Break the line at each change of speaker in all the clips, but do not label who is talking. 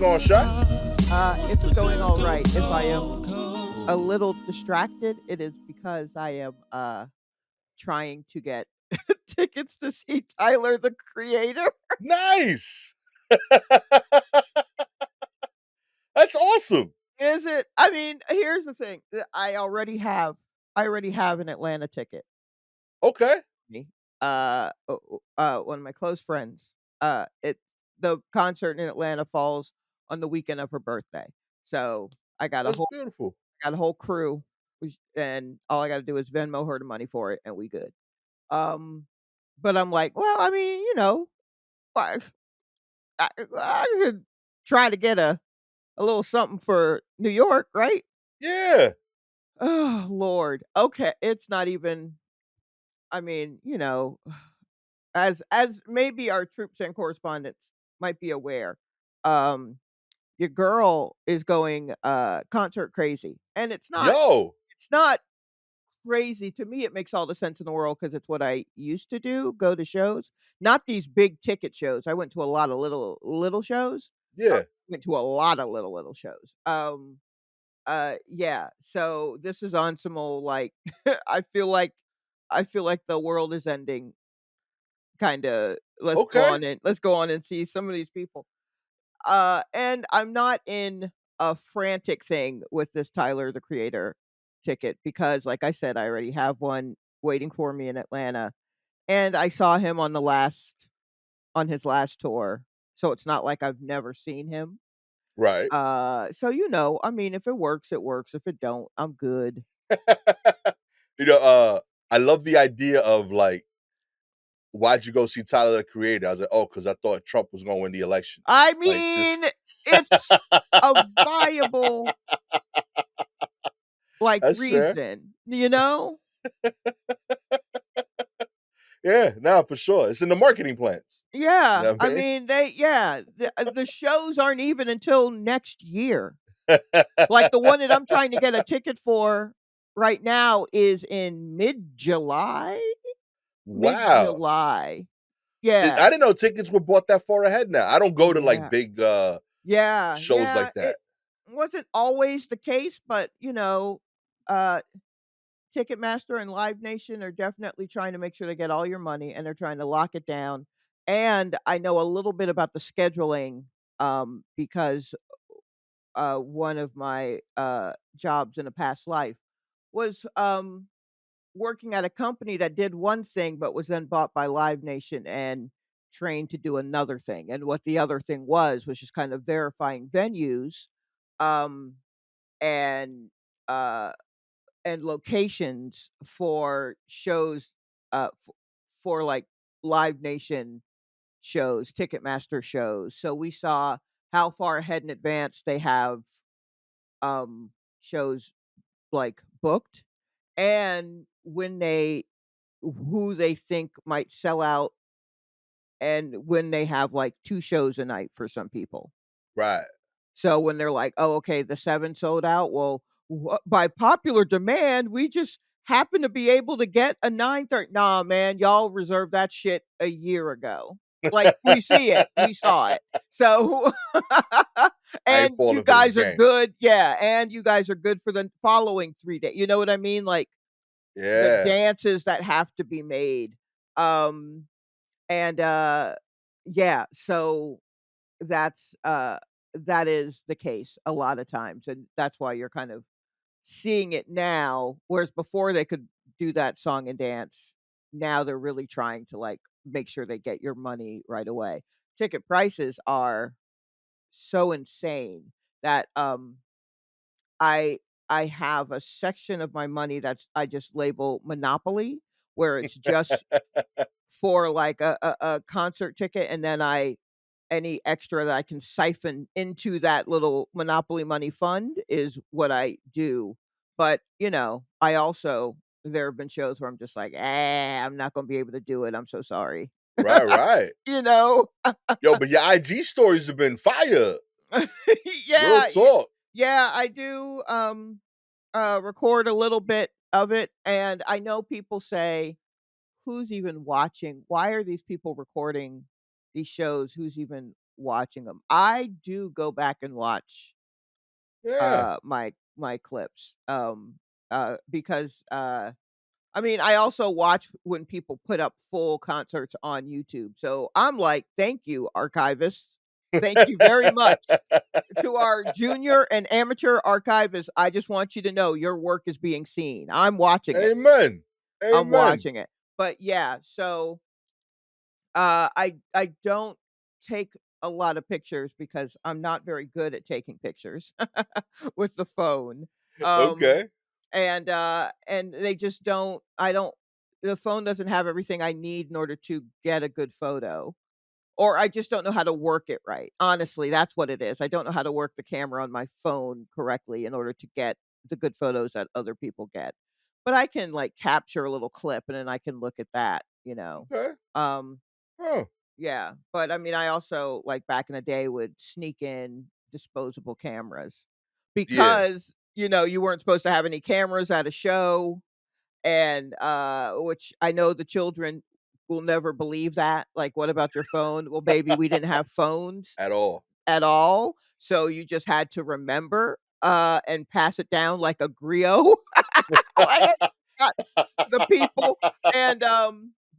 going, Shy?
It's going all right. If I am a little distracted, it is because I am trying to get tickets to see Tyler the Creator.
Nice. That's awesome.
Is it? I mean, here's the thing. I already have an Atlanta ticket.
Okay.
Me. One of my close friends. It the concert in Atlanta falls on the weekend of her birthday. So I got a
That's
whole
beautiful.
got a whole crew, and all I gotta do is Venmo her the money for it, and we good. Um, but I'm like, "Well, I mean, I I could try to get a little something for New York, right?"
Yeah.
Oh, Lord. Okay, it's not even I mean, as maybe our troops and correspondents might be aware, um, your girl is going, concert crazy, and
Yo.
it's not crazy. To me, it makes all the sense in the world because it's what I used to do, go to shows. Not these big ticket shows. I went to a lot of little shows.
Yeah.
Went to a lot of little shows. Yeah, so this is on some old, like, I feel like the world is ending, kinda,
Okay.
let's go on and see some of these people. And I'm not in a frantic thing with this Tyler, the Creator ticket because, like I said, I already have one waiting for me in Atlanta, and I saw him on his last tour, so it's not like I've never seen him.
Right.
So, I mean, if it works, it works. If it don't, I'm good.
you know, uh, I love the idea of like, why'd you go see Tyler the Creator? I was like, oh, because I thought Trump was going to win the election.
I
Like, just
mean, it's a viable, like,
that's fair.
reason, you know?
Yeah, no, for sure. It's in the marketing plans. You
Yeah,
know what
I
I mean?
mean, the shows aren't even until next year. Like, the one that I'm trying to get a ticket for right now is in mid-July?
Wow.
Mid-July. Yeah,
I didn't know tickets were bought that far ahead now. I don't go to, like,
yeah,
big,
yeah,
shows
yeah,
like that.
it wasn't always the case, but, uh, Ticketmaster and Live Nation are definitely trying to make sure they get all your money, and they're trying to lock it down, and I know a little bit about the scheduling, because, one of my, jobs in a past life was, working at a company that did one thing, but was then bought by Live Nation and trained to do another thing, and what the other thing was just kind of verifying venues, um, and, uh and locations for shows, for, like, Live Nation shows, Ticketmaster shows. So we saw how far ahead in advance they have, um, shows, like, booked, and who they think might sell out, and when they have, like, 2 shows a night for some people.
Right.
So when they're like, "Oh, okay, the 7 sold out," well, by popular demand, we just happen to be able to get a 9:30. Nah, man, y'all reserved that shit a year ago. Like, we saw it. So
I ain't
and you
falling for this
guys are
game.
good, yeah, and you guys are good for the following 3 days. You know what I mean? Like, the
Yeah.
dances that have to be made. Um, and, yeah, so that's, that is the case a lot of times, and that's why you're kind of seeing it now, whereas before they could do that song and dance, now they're really trying to, like, make sure they get your money right away. Ticket prices are so insane that, I I have a section of my money that's I just label Monopoly, where it's just for, like, a concert ticket, and then I any extra that I can siphon into that little Monopoly money fund is what I do. But, I also there have been shows where I'm just like, I'm not gonna be able to do it. I'm so sorry."
Right, right.
You know?
Yo, but your IG stories have been fire. Real
Yeah,
talk.
yeah, I do, record a little bit of it, and I know people say, "Who's even watching? Why are these people recording these shows? Who's even watching them. I do go back and watch,
Yeah.
my clips, because, I mean, I also watch when people put up full concerts on YouTube, so I'm like, "Thank you, archivists. Thank you very much." To our junior and amateur archivists, I just want you to know your work is being seen. I'm watching it.
Amen.
I'm
Amen.
watching it. But yeah, so, I don't take a lot of pictures because I'm not very good at taking pictures with the phone. Um,
Okay.
and they just don't I don't the phone doesn't have everything I need in order to get a good photo. Or I just don't know how to work it right. Honestly, that's what it is. I don't know how to work the camera on my phone correctly in order to get the good photos that other people get. But I can, like, capture a little clip, and then I can look at that, you know?
Okay.
Um,
Huh.
yeah, but, I mean, I also, like, back in the day, would sneak in disposable cameras
Yeah.
because, you weren't supposed to have any cameras at a show, and, which I know the children will never believe that, like, "What about your phone?" Well, baby, we didn't have phones
At all.
at all, so you just had to remember, and pass it down like a griot, like, got the people, and,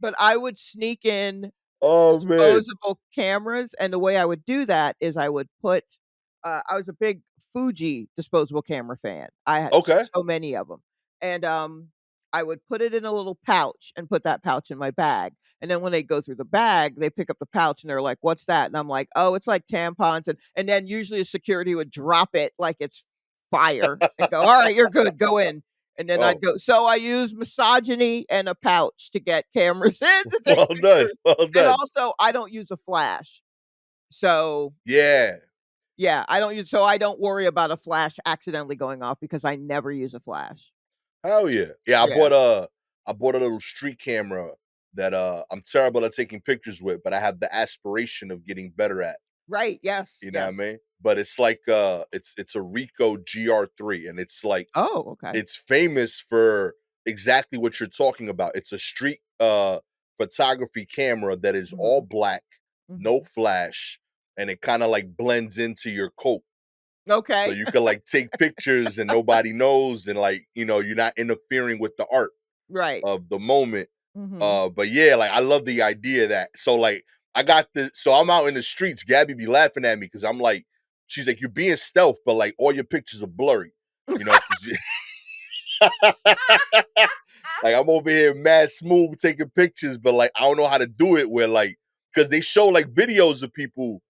but I would sneak in
Oh man.
disposable cameras, and the way I would do that is I would put I was a big Fuji disposable camera fan. I had
Okay.
so many of them, and, I would put it in a little pouch and put that pouch in my bag, and then when they go through the bag, they pick up the pouch and they're like, "What's that?" And I'm like, "Oh, it's like tampons," and then usually the security would drop it like it's fire and go, "Alright, you're good, go in." And then I'd
Oh,
go so I use misogyny and a pouch to get cameras in to take
well done.
pictures,
Well
and
done.
also I don't use a flash. So,
Yeah.
yeah, I don't worry about a flash accidentally going off because I never use a flash.
Hell yeah. Yeah,
Yeah.
I bought a little street camera that I'm terrible at taking pictures with, but I have the aspiration of getting better at.
Right, yes,
You know what I
yes.
mean? But it's like it's a Ricoh GR3, and it's like
Oh, okay.
it's famous for exactly what you're talking about. It's a street photography camera that is all
Mhm,
black, no
mhm.
flash, and it kind of like blends into your coat. So
Okay.
you can like take pictures and nobody knows, and like, you're not interfering with the art
Right.
of the moment.
Mhm.
But yeah, like I love the idea of that. So like I got this, so I'm out in the streets. Gabby be laughing at me because I'm like, she's like, you're being stealth, but like all your pictures are blurry, because like I'm over here mad smooth taking pictures, but like I don't know how to do it where like because they show like videos of people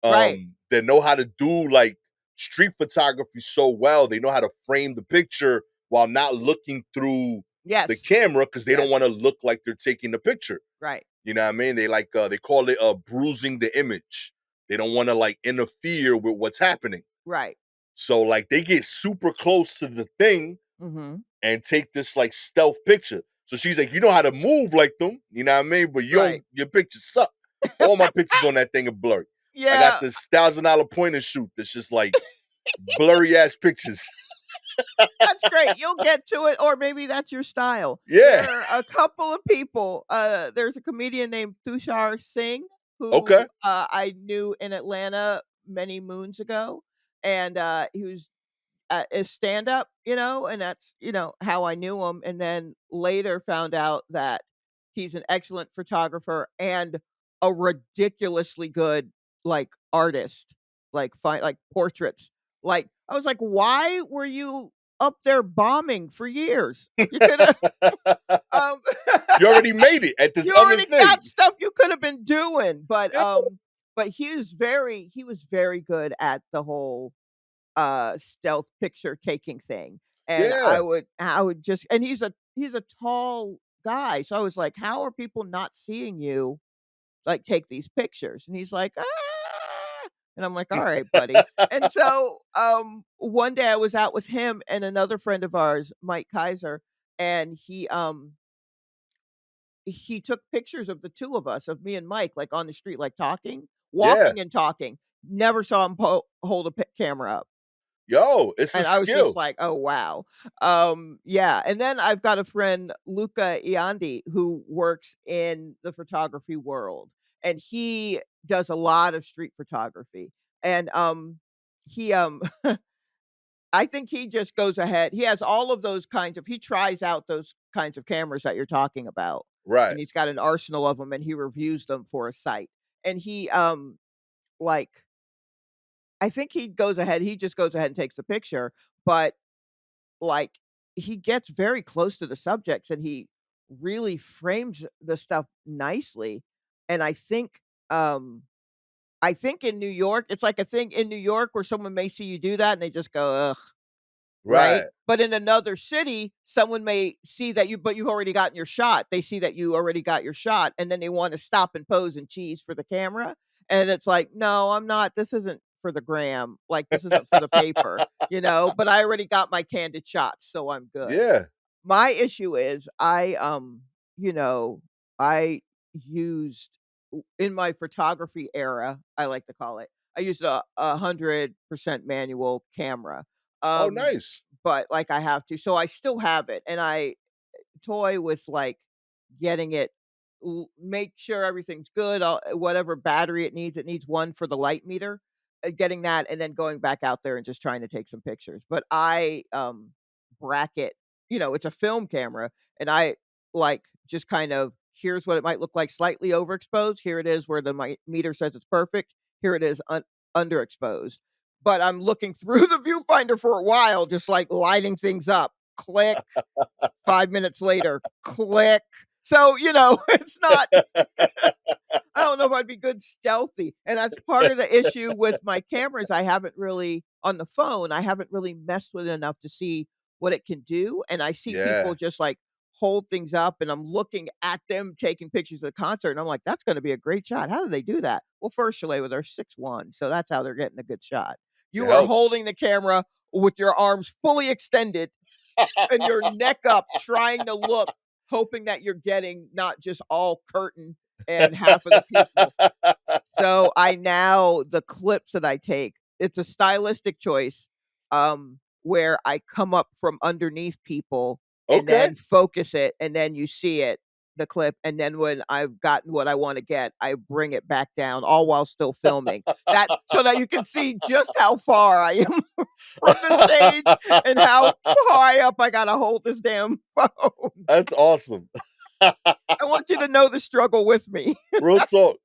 Right.
that know how to do like street photography so well. They know how to frame the picture while not looking through the
Yes.
camera because they don't
Yes.
want to look like they're taking the picture.
Right.
You know what I mean? They like they call it bruising the image. They don't want to like interfere with what's happening.
Right.
So like they get super close to the thing
Mhm.
and take this like stealth picture. So she's like, you know how to move like them, you know what I mean? But you
Right.
don't, your pictures suck. All my pictures on that thing are blurry. I got
Yeah.
this $1,000 point and shoot that's just like blurry ass pictures.
That's great. You'll get to it, or maybe that's your style.
Yeah.
There are a couple of people. There's a comedian named Tushar Singh who
Okay.
I knew in Atlanta many moons ago, and he was a stand up, and that's how I knew him. And then later found out that he's an excellent photographer and a ridiculously good like artist, like fine like portraits. Like I was like, why were you up there bombing for years? You could have um
You already made it at this
you
other
already got
thing.
stuff you could have been doing. But
Yeah.
he was very good at the whole stealth picture taking thing. And
Yeah.
I would just and he's a tall guy. So I was like, "How are people not seeing you like take these pictures?" And he's like, "Ah." And I'm like, "All right, buddy." And so one day I was out with him and another friend of ours, Mike Kaiser, and he took pictures of the 2 of us, of me and Mike, like, on the street, like, talking,
Yeah.
walking and talking. Never saw him hold a camera up.
Yo, it's a
And I was just
skill.
like, "Oh, wow." Yeah, and then I've got a friend, Luca Iandi, who works in the photography world, and he does a lot of street photography, and, he, I think he just goes ahead he has all of those kinds of he tries out those kinds of cameras that you're talking about,
Right.
and he's got an arsenal of them, and he reviews them for a site, and he, like I think he just goes ahead and takes the picture, but, like, he gets very close to the subjects, and he really frames the stuff nicely, and I think in New York it's like a thing in New York where someone may see you do that, and they just go, "Ugh." Right?
Right.
But in another city, someone may see that you've already gotten your shot. They see that you already got your shot, and then they wanna stop and pose and cheese for the camera, and it's like, "No, I'm not this isn't for the gram, like, this isn't for the paper," but I already got my candid shots, so I'm good.
Yeah.
My issue is you know, I used in my photography era, I like to call it, I used a 100% manual camera.
Oh,
Um,
nice.
but, like, I have to, so I still have it, and I toy with, like, getting it make sure everything's good, whatever battery it needs one for the light meter, getting that and then going back out there and just trying to take some pictures, but I, bracket it's a film camera, and I, like, just kind of here's what it might look like slightly overexposed, here it is where the meter says it's perfect, here it is underexposed, but I'm looking through the viewfinder for a while, just, like, lighting things up, click, 5 minutes later, click. So, it's not I don't know if I'd be good stealthy, and that's part of the issue with my cameras, I haven't really on the phone, I haven't really messed with it enough to see what it can do, and I see
Yeah.
people just, like, hold things up, and I'm looking at them taking pictures of the concert, and I'm like, "That's gonna be a great shot. How do they do that?" Well, first, Shalewa, they're 6'1", so that's how they're getting a good shot.
It
You are
helps.
holding the camera with your arms fully extended and your neck up trying to look, hoping that you're getting not just all curtain and half of the people. So, the clips that I take, it's a stylistic choice, where I come up from underneath people and
Okay.
then focus it, and then you see it, the clip, and then when I've gotten what I wanna get, I bring it back down, all while still filming. That so that you can see just how far I am from the stage and how high up I gotta hold this damn phone.
That's awesome.
I want you to know the struggle with me.
Real talk.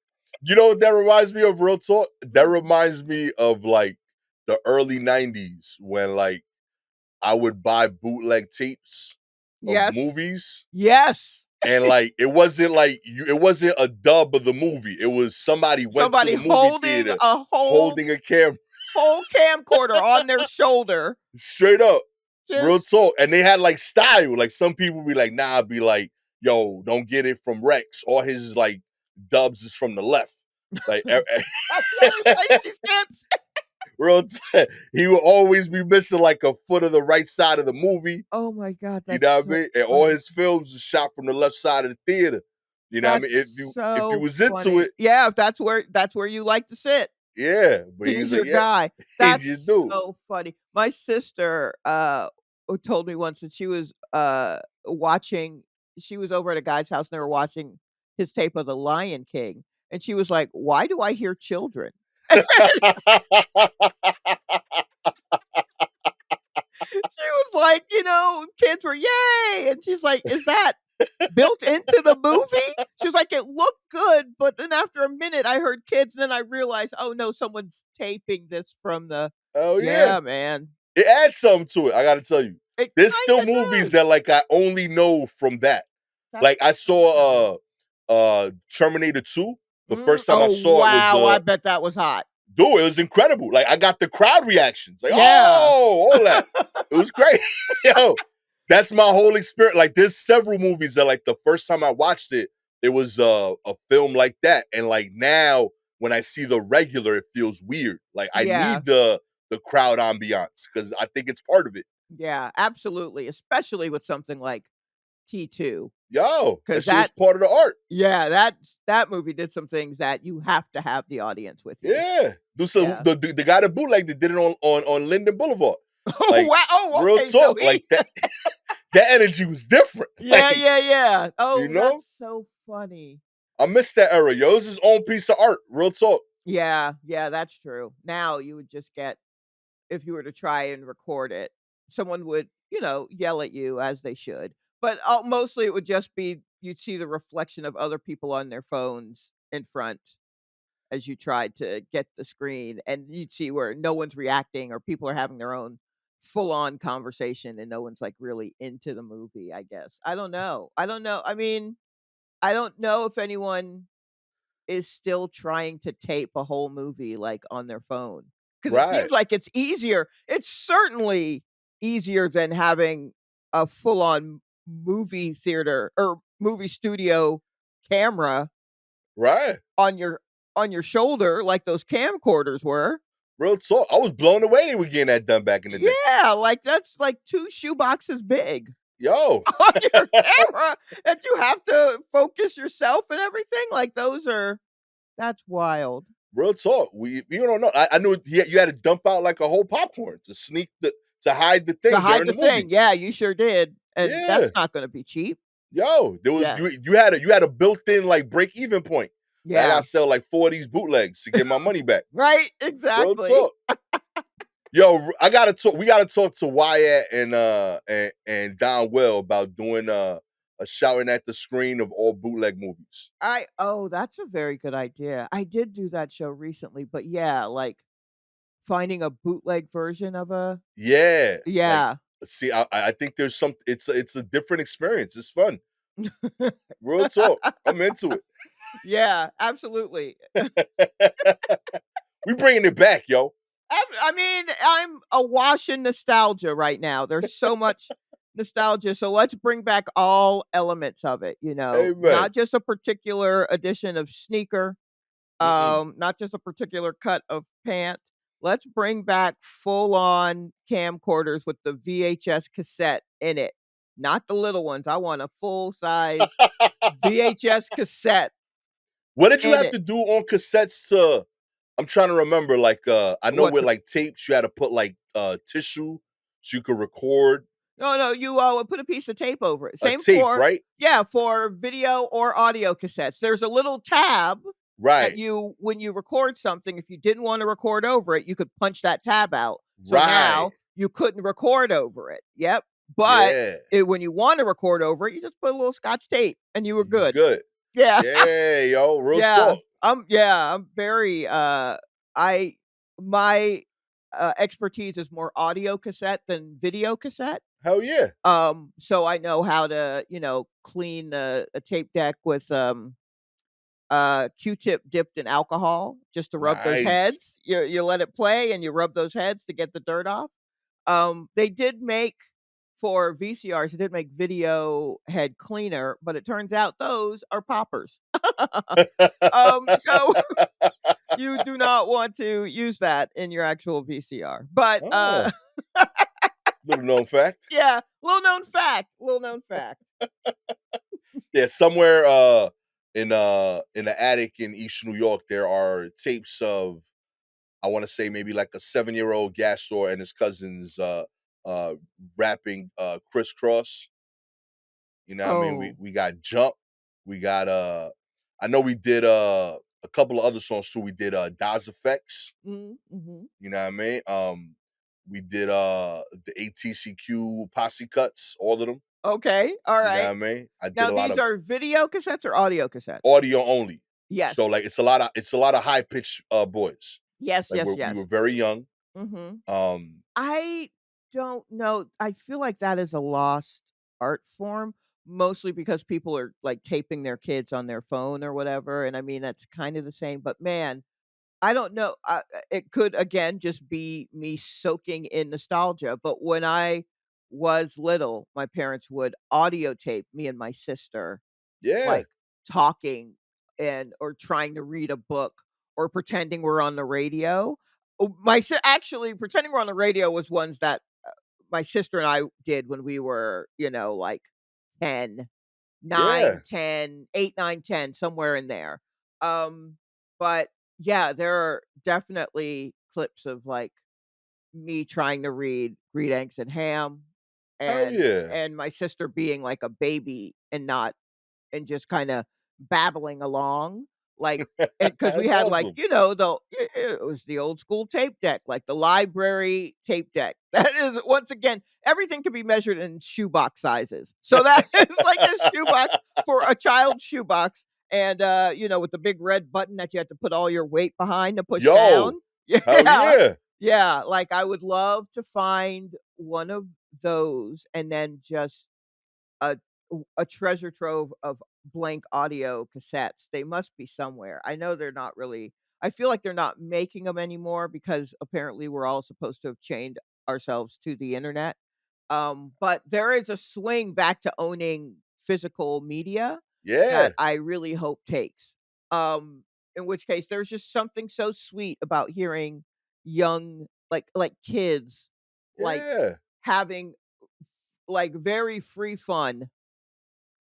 You know what that reminds me of, real talk? That
Mm.
reminds me of, like, the early '90s when, like, I would buy bootleg tapes of
Yes.
movies,
Yes.
and, like, it wasn't a dub of the movie. It was somebody went to
Somebody
the movie
holding
theater
a
holding a camera.
whole camcorder on their shoulder,
Straight up. Real
just
talk. And they had, like, style. Like, some people be like, "Nah," be like, "Yo, don't get it from Rex. All his, like, dubs is from the left." Like,
that's the only place these kids
real he will always be missing, like, a foot of the right side of the movie,
Oh my god,
you
that's
know what I
so
mean? And all
funny.
his films is shot from the left side of the theater. You know what I mean?
That's
If you
so
was into
funny.
it,
Yeah, if that's where you like to sit.
yeah. But he's
He's
like,
your
"Yeah,
guy.
he's your
That's
dude."
so funny. My sister, told me once that she was, watching she was over at a guy's house, and they were watching his tape of The Lion King, and she was like, "Why do I hear children?" She was like, kids were, "Yay!" And she's like, "Is that built into the movie?" She was like, "It looked good, but then after a minute, I heard kids, and then I realized, oh, no, someone's taping this from the"
Oh, yeah.
Yeah, man.
It adds something to it, I gotta tell you.
It
There's still
kinda
movies
does.
that, like, I only know from that.
That's
Like, I
so funny.
saw, Terminator 2. The first time I
Oh,
saw it was,
wow, I bet that was hot.
dude, it was incredible. Like, I got the crowd reactions. Like,
Yeah.
"Oh," all that. It was great. Yo, that's my whole experience. Like, there's several movies that, like, the first time I watched it, it was, a film like that, and, like, now when I see the regular, it feels weird. Like, I
Yeah,
need the crowd ambiance because I think it's part of it.
yeah, absolutely, especially with something like T2,
Yo, that
because
shit was part of the art.
that movie did some things that you have to have the audience with you.
Yeah. Do some
Yeah.
the guy that bootlegged it did it on Linden Boulevard.
Oh,
Like,
wow oh,
real
okay, so
talk, like, that energy was different.
Yeah,
Like,
yeah, yeah.
you
Oh,
know?
that's so funny.
I miss that era, yo. It was his own piece of art. Real talk.
Yeah, yeah, that's true. Now you would just get if you were to try and record it, someone would, yell at you as they should. But, mostly it would just be you'd see the reflection of other people on their phones in front as you tried to get the screen, and you'd see where no one's reacting or people are having their own full-on conversation and no one's, like, really into the movie, I guess. I don't know. I don't know. I mean, I don't know if anyone is still trying to tape a whole movie, like, on their phone, because it
Right.
seems like it's easier. It's certainly easier than having a full-on movie theater or movie studio camera
Right.
on your shoulder like those camcorders were.
Real talk. I was blown away they were getting that done back in the day.
Yeah, like, that's like 2 shoe boxes big
Yo.
on your camera that you have to focus yourself and everything, like, those are that's wild.
Real talk. We don't know. I knew you had to dump out like a whole popcorn to sneak the to hide the
To
thing
hide
during
the
the movie.
thing, yeah, you sure did, and
Yeah.
that's not gonna be cheap.
Yo, there was
Yeah,
you had a built-in like break even point. Like, I
yeah.
gotta sell like 4 of these bootlegs to get my money back.
Right,
Real
exactly.
talk. Yo, I gotta talk. We gotta talk to Wyatt and Don Will about doing a shouting at the screen of all bootleg movies.
That's a very good idea. I did do that show recently, but yeah, like, finding a bootleg version of a
Yeah, like
yeah.
see, I think there's some. It's a different experience. It's fun. Real talk. I'm into
Yeah, absolutely.
it. We bringing it back, yo.
I mean, I'm awash in nostalgia right now. There's so much nostalgia, so let's bring back all elements of it,
Amen.
not just a particular edition of sneaker,
Mm-mm.
not just a particular cut of pant. Let's bring back full-on camcorders with the VHS cassette in it, not the little ones. I want a full-size VHS cassette
What did you
in
have
it.
to do on cassettes to I'm trying to remember, like, I know
What
with,
to
like, tapes, you had to put, like, tissue so you could record
No, no, you, put a piece of tape over it.
a
Same
tape,
for
right?
yeah, for video or audio cassettes. There's a little tab that
Right,
you when you record something, if you didn't wanna record over it, you could punch that tab out. So
right.
now you couldn't record over it. Yep. But
Yeah,
when you wanna record over it, you just put a little scotch tape and you were
you
good.
good.
Yeah.
Yeah, yo, real
Yeah.
talk.
I'm very, I my, expertise is more audio cassette than video cassette.
Hell yeah.
So I know how to, clean a tape deck with, Q-tip dipped in alcohol just to rub those
Nice.
heads. You let it play and you rub those heads to get the dirt off. They did make for VCRs, they did make video head cleaner, but it turns out those are poppers. So you do not want to use that in your actual VCR. But,
Oh, little known fact.
yeah, little known fact, little known fact.
Yeah, somewhere, in the attic in East New York, there are tapes of I wanna say maybe like a 7-year-old Gastor and his cousins, uh, rapping, Crisscross. You know what I mean? We
Oh.
we got Jump. We got, I know we did, a couple of other songs too. We did, Das Effects,
Mhm, mhm.
you know what I mean? We did, the ATCQ posse cuts, all of them,
Okay,
you know what
alright.
I mean? I did
Now
a lot
these
of
are video cassettes or audio cassettes?
audio only. So,
Yes.
like, it's a lot of high pitched, boys.
Yes,
Like,
yes,
we were
yes.
very young.
Mhm.
Um,
I don't know. I feel like that is a lost art form, mostly because people are, like, taping their kids on their phone or whatever, and I mean, that's kind of the same, but man, I don't know, it could, again, just be me soaking in nostalgia, but when I was little, my parents would audio tape me and my sister,
yeah,
like, talking and or trying to read a book or pretending we're on the radio. Oh, actually, pretending we're on the radio was ones that, my sister and I did when we were, like 10,
yeah.
9, 10, 8, 9, 10, somewhere in there. Um, but yeah, there are definitely clips of, like, me trying to read Green Eggs and Ham
Hell
and
yeah.
my sister being like a baby and not and just kinda babbling along, like, and because we
That's
had, like,
awesome.
it was the old school tape deck, like the library tape deck. That is, once again, everything can be measured in shoebox sizes. So that is like a shoebox for a child's shoebox, and, with the big red button that you have to put all your weight behind to push down.
Yo, hell
Yeah.
yeah.
Yeah, like, I would love to find one of those and then just a a treasure trove of blank audio cassettes. They must be somewhere. I know they're not really, I feel like they're not making them anymore because apparently we're all supposed to have chained ourselves to the internet. But there is a swing back to owning physical media
Yeah,
that I really hope takes. Um, in which case there's just something so sweet about hearing young, like kids, like,
yeah,
having, like, very free fun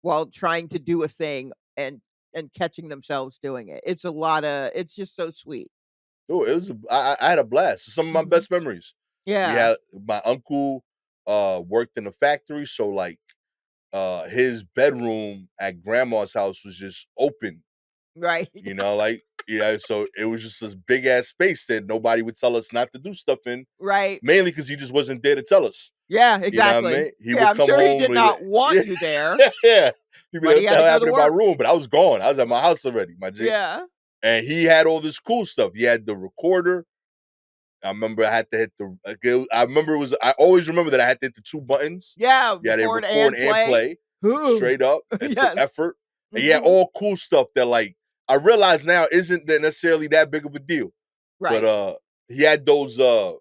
while trying to do a thing and catching themselves doing it. It's just so sweet.
dude, it was I had a blast. Some of my
Mhm.
best memories. We
Yeah.
had my uncle worked in a factory, so like his bedroom at grandma's house was just open,
Right.
like so it was just this big ass space that nobody would tell us not to do stuff in,
Right.
mainly because he just wasn't there to tell us.
Yeah,
You know what I
exactly.
mean? He
Yeah,
would
I'm
come
sure he
home,
did
he'd be
not want
like,
you there,
yeah, yeah. He'd be
but
like,
he
"What the
had to
hell
go to
happened to my
work.
room?" But I was gone. I was at my house already, my G.
Yeah.
And he had all this cool stuff. He had the recorder. I remember I had to hit the. I remember it was. I always remember that I had to hit the two buttons.
Yeah,
You had to
record
record
and
and
play.
play
Ooh.
straight up. It took
Yes.
effort. And he had
Mhm.
all cool stuff that like I realize now isn't that necessarily that big of a deal. But
Right.
he had those those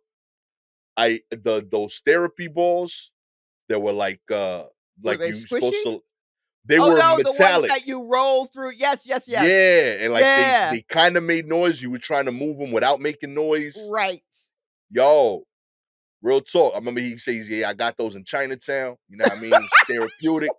therapy balls that were
Were
like
they
you supposed
squishy?
to, they
Oh,
were
no, the ones
metallic.
that you roll through. Yes, yes, yes.
Yeah, and like
Yeah.
they kind of made noise. You were trying to move them without making noise.
Right.
Yo, real talk. I remember he says, "Yeah, I got those in Chinatown." You know what I mean? It's therapeutic.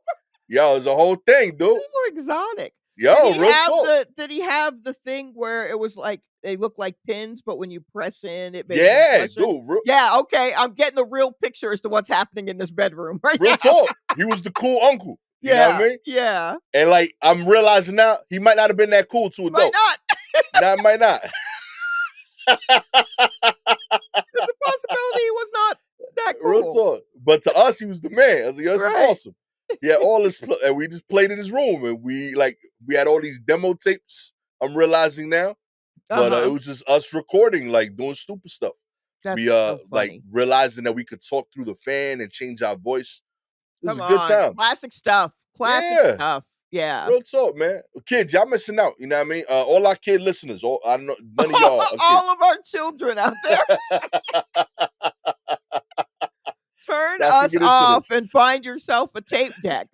Yo, it's a whole thing, dude.
So exotic.
Yo, real talk.
Did he have the thing where it was like they look like pins, but when you press in, it made an
Yeah,
impression?
dude. Real,
Yeah, okay, I'm getting a real picture as to what's happening in this bedroom right
real
now.
talk. He was the cool uncle. You know what I
Yeah,
mean?
yeah.
And like I'm realizing now, he might not have been that cool to
Might
adults.
not.
Nah, might not.
There's a possibility he was not that
Real
cool.
talk. But to us, he was the man. I was like, "Yo, this is
Right.
awesome." He had all this, and we just played in his room, and we had all these demo tapes. I'm realizing now, but it
Uh-huh.
was just us recording, like doing stupid stuff. We
That's so
like
funny.
realizing that we could talk through the fan and change our voice. It was
Come
a good
on.
time.
Classic stuff. Classic
Yeah,
stuff. Yeah.
real talk, man. Kids, y'all missing out. You know what I mean? All our kid listeners, all I know, none of y'all are kids.
All of our children out there, turn
Y'all should
us
get into
off
this.
and find yourself a tape deck.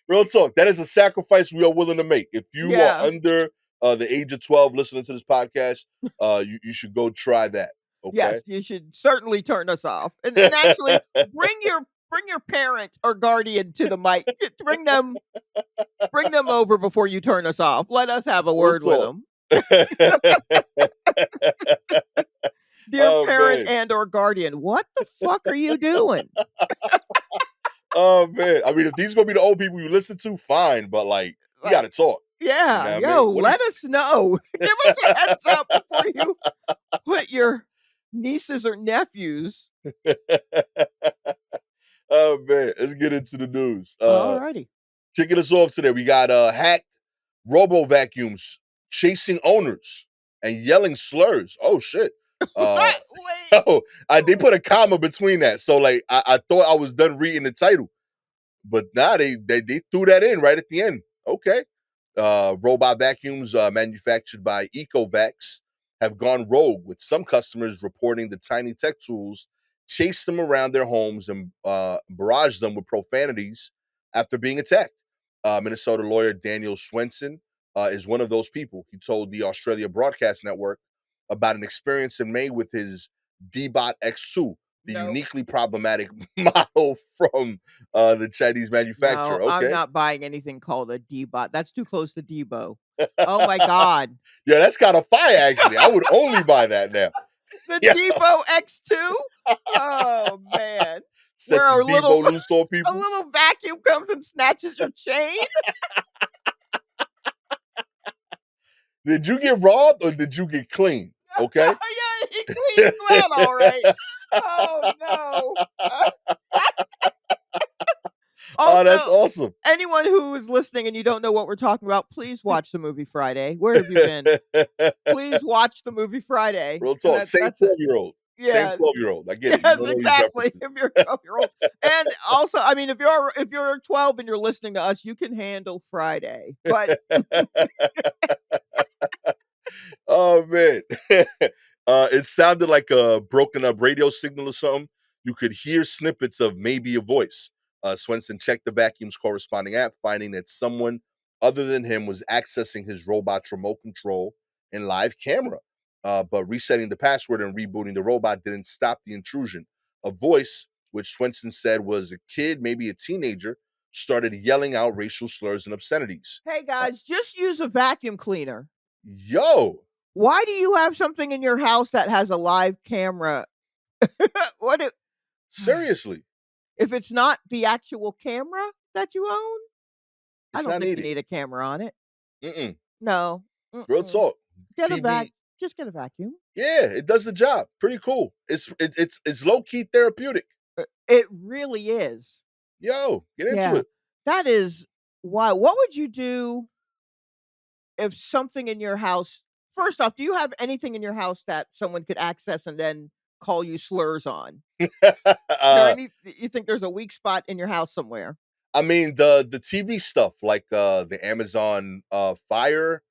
Real talk. That is a sacrifice we are willing to make. If you are
Yeah.
under the age of 12 listening to this podcast, you should go try that. Okay.
Yes, you should certainly turn us off. And actually bring your parent or guardian to the mic. Bring them over before you turn us off. Let us have a
Real
word with
talk.
them. Dear
Oh
parent
man.
and or guardian, what the fuck are you doing?
Oh man. I mean, if these gonna be the old people you listen to, fine. But like, we
Like,
gotta talk. You
yeah,
know what I mean?
yo,
What do
let us know. Give us a heads up before you put your nieces or nephews.
you Oh man, let's get into the news.
Alrighty.
Kicking us off today, we got hacked robo vacuums chasing owners and yelling slurs. Oh shit. Uh
Wait.
oh, they put a comma between that. So like I thought I was done reading the title, but nah, they threw that in right at the end. Okay. Robot vacuums manufactured by Ecovacs have gone rogue, with some customers reporting the tiny tech tools chased them around their homes and barraged them with profanities after being attacked. Minnesota lawyer Daniel Swenson is one of those people. He told the Australia Broadcast Network about an experience in May with his D-Bot X2, the
No.
uniquely problematic model from the Chinese
No,
manufacturer.
I'm
Okay.
not buying anything called a D-bot. That's too close to Debo. Oh my god.
Yeah, that's kind of fire, actually. I would only buy that now.
The
Yeah,
Debo X2? Oh, man.
Set the
where
Devo loose on
a
people.
little vacuum comes and snatches your chain.
Did you get robbed or did you get cleaned? Okay.
Yeah, he cleaned you out all right. Oh, no.
Oh, that's
Also,
awesome.
anyone who is listening and you don't know what we're talking about, please watch the movie Friday. Where have you been? Please watch the movie Friday,
Real
and
talk. Same
that's it.
12-year-old. Same
Yes.
12-year-old. I get it. You
Yes,
don't know these
exactly,
references.
if you're a 12-year-old. And also, I mean, if you're 12 and you're listening to us, you can handle Friday, but
Oh man. It sounded like a broken up radio signal or something. You could hear snippets of maybe a voice. Swenson checked the vacuum's corresponding app, finding that someone other than him was accessing his robot's remote control and live camera. But resetting the password and rebooting the robot didn't stop the intrusion. A voice, which Swenson said was a kid, maybe a teenager, started yelling out racial slurs and obscenities.
hey,
Uh,
guys, just use a vacuum cleaner.
Yo,
Why do you have something in your house that has a live camera? What
seriously,
if it's not the actual camera that you own? I
it's
don't
not
think you
needed.
need a camera on it.
Mm-mm.
No.
Real
Mm-mm.
talk.
Get a
TV,
just get a vacuum.
yeah, it does the job. Pretty cool. It's low key therapeutic.
It really is.
Yo, get into
Yeah.
it.
That is why what would you do if something in your house first off, do you have anything in your house that someone could access and then call you slurs on? There
uh,
any you think there's a weak spot in your house somewhere?
I mean the TV stuff like the Amazon Fire.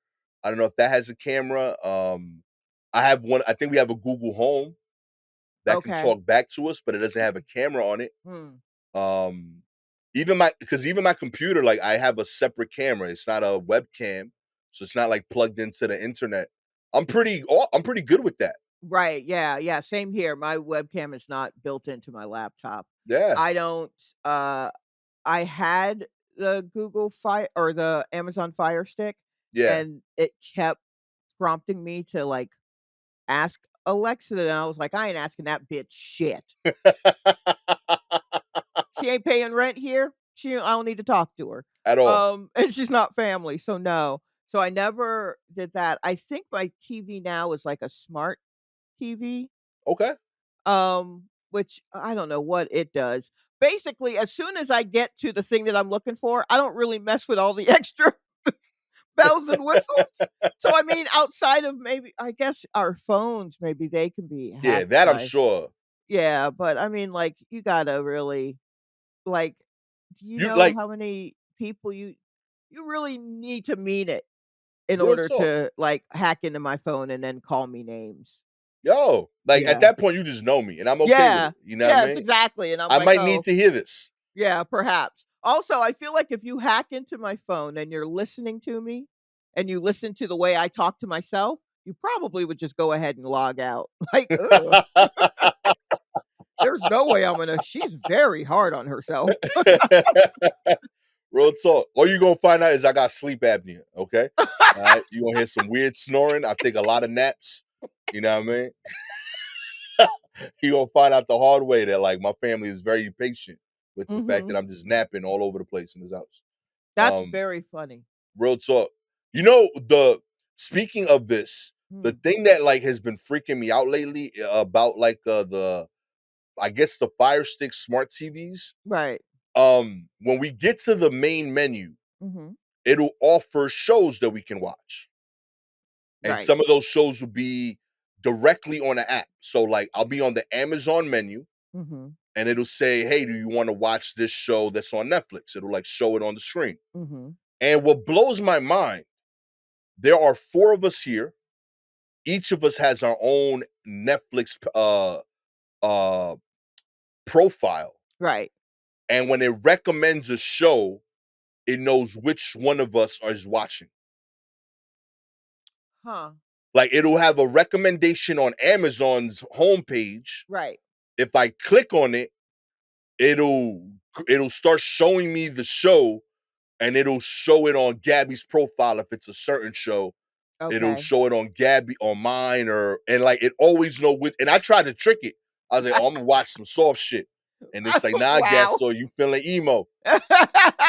I don't know if that has a camera. I have one. I think we have a Google Home that can
Okay.
talk back to us, but it doesn't have a camera on it.
Hmm.
Um, even my computer, like I have a separate camera. It's not a webcam, so it's not like plugged into the internet. I'm pretty good with that.
Right, yeah, yeah, same here. My webcam is not built into my laptop.
Yeah,
I don't, uh I had the Google Fire or the Amazon Fire Stick,
yeah.
and it kept prompting me to, like, ask Alexa, and I was like, "I ain't asking that bitch shit. She ain't paying rent here. I don't need to talk to her."
At all.
And she's not family, so no. So I never did that. I think my TV now is like a smart TV.
Okay.
Which I don't know what it does. Basically, as soon as I get to the thing that I'm looking for, I don't really mess with all the extra bells and whistles. So, I mean, outside of maybe I guess our phones, maybe they can be
Yeah,
hacked
that I'm
by
sure.
yeah, but I mean, like, you gotta really like, do you
You
know
like
how many people you really need to mean it in
real
order
talk.
to, like, hack into my phone and then call me names.
Yo, like at
Yeah.
that point, you just know me, and I'm okay with
Yeah.
it. You know what I
Yes,
mean?
exactly, and I'm
I
like,
might need
"Oh."
to hear this.
Yeah, perhaps. Also, I feel like if you hack into my phone and you're listening to me, and you listen to the way I talk to myself, you probably would just go ahead and log out. Like, "Ugh, there's no way I'm gonna she's very hard on herself."
Real talk. All you gonna find out is I got sleep apnea. Okay. All right. You gonna hear some weird snoring. I take a lot of naps. You know what I mean? You gonna find out the hard way that like my family is very patient with the fact that
Mhm.
I'm just napping all over the place in this house.
That's
Um,
very funny.
real talk. You know, the speaking of this, the
Mm,
thing that like has been freaking me out lately about like the I guess the Fire Stick smart TVs.
right.
When we get to the main menu,
Mhm.
it'll offer shows that we can watch. And
Right.
some of those shows will be directly on the app. So like I'll be on the Amazon menu
Mhm.
and it'll say, "Hey, do you want to watch this show that's on Netflix?" It'll like show it on the screen.
Mhm.
And what blows my mind, there are 4 of us here. Each of us has our own Netflix uh profile.
Right.
And when it recommends a show, it knows which one of us is watching.
Huh.
Like it'll have a recommendation on Amazon's homepage.
Right.
If I click on it, it'll it'll start showing me the show and it'll show it on Gabby's profile if it's a certain show. It'll
Okay.
show it on Gabby on mine or and like it always know which and I tried to trick it. I was like, "Oh, I'm gonna watch some soft shit." And it's like, nah,
Wow.
Gastor, you feeling emo.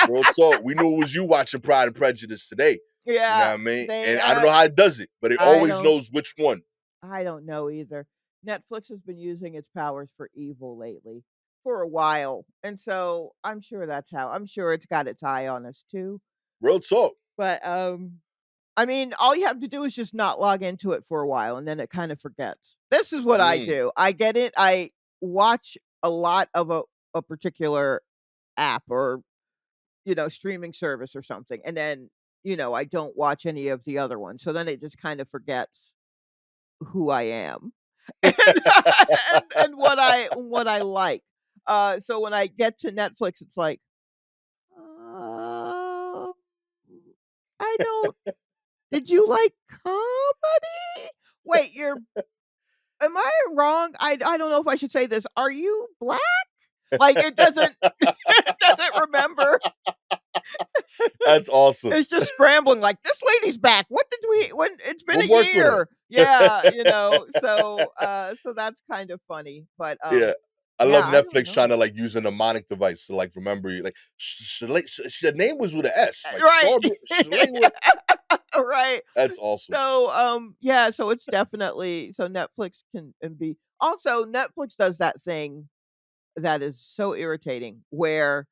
Real talk. We knew it was you watching Pride and Prejudice today. You know
Yeah,
what I mean?
they,
And I don't know how it does it, but it
I
always
don't
knows which one.
I don't know either. Netflix has been using its powers for evil lately for a while, and so I'm sure that's how I'm sure it's got its eye on us too.
Real talk.
But, I mean, all you have to do is just not log into it for a while, and then it kind of forgets. This is what I
Mm.
do. I get it. I watch a lot of a particular app or, streaming service or something, and then, I don't watch any of the other ones. So then it just kind of forgets who I am and and what I like. So when I get to Netflix, it's like, "Uh, I don't did you like comedy? Wait, you're am I wrong? I don't know if I should say this. Are you black?" Like, it doesn't it doesn't remember.
That's awesome.
It's just scrambling like, "This lady's back. When it's been a
What worked with her?
year." Yeah, so that's kind of funny, but,
Yeah. I love
yeah, I don't
Netflix trying
know.
to like use a mnemonic device to like remember you. Like, her name was with an S, like
Right.
Shalewa.
Right.
That's awesome.
So, yeah, so it's definitely so Netflix can be also, Netflix does that thing that is so irritating where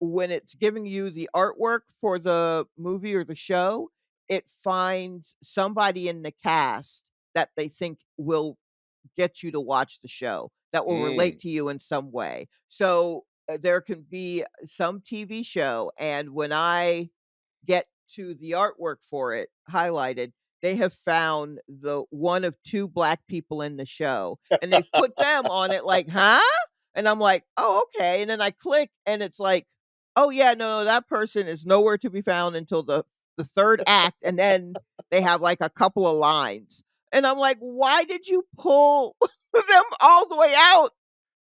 when it's giving you the artwork for the movie or the show, it finds somebody in the cast that they think will get you to watch the show, that will relate
Mm.
to you in some way. So, there can be some TV show, and when I get to the artwork for it highlighted, they have found the one of 2 black people in the show, and they've put them on it like, "Huh?" And I'm like, "Oh, okay," and then I click, and it's like, "Oh, yeah, no, that person is nowhere to be found until the 3rd act," and then they have, like, a couple of lines, and I'm like, "Why did you pull them all the way out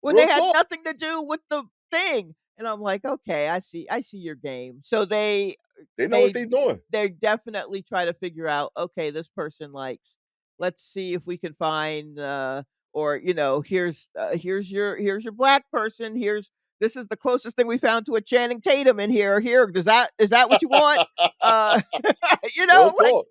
when
Real
they had
talk.
nothing to do with the thing?" And I'm like, "Okay, I see your game." So
They know what
they
they doing.
they definitely try to figure out, "Okay, this person likes let's see if we can find, or, here's your black person, this is the closest thing we found to a Channing Tatum in here. Here, is that what you want?" Uh,
Real
like,
talk.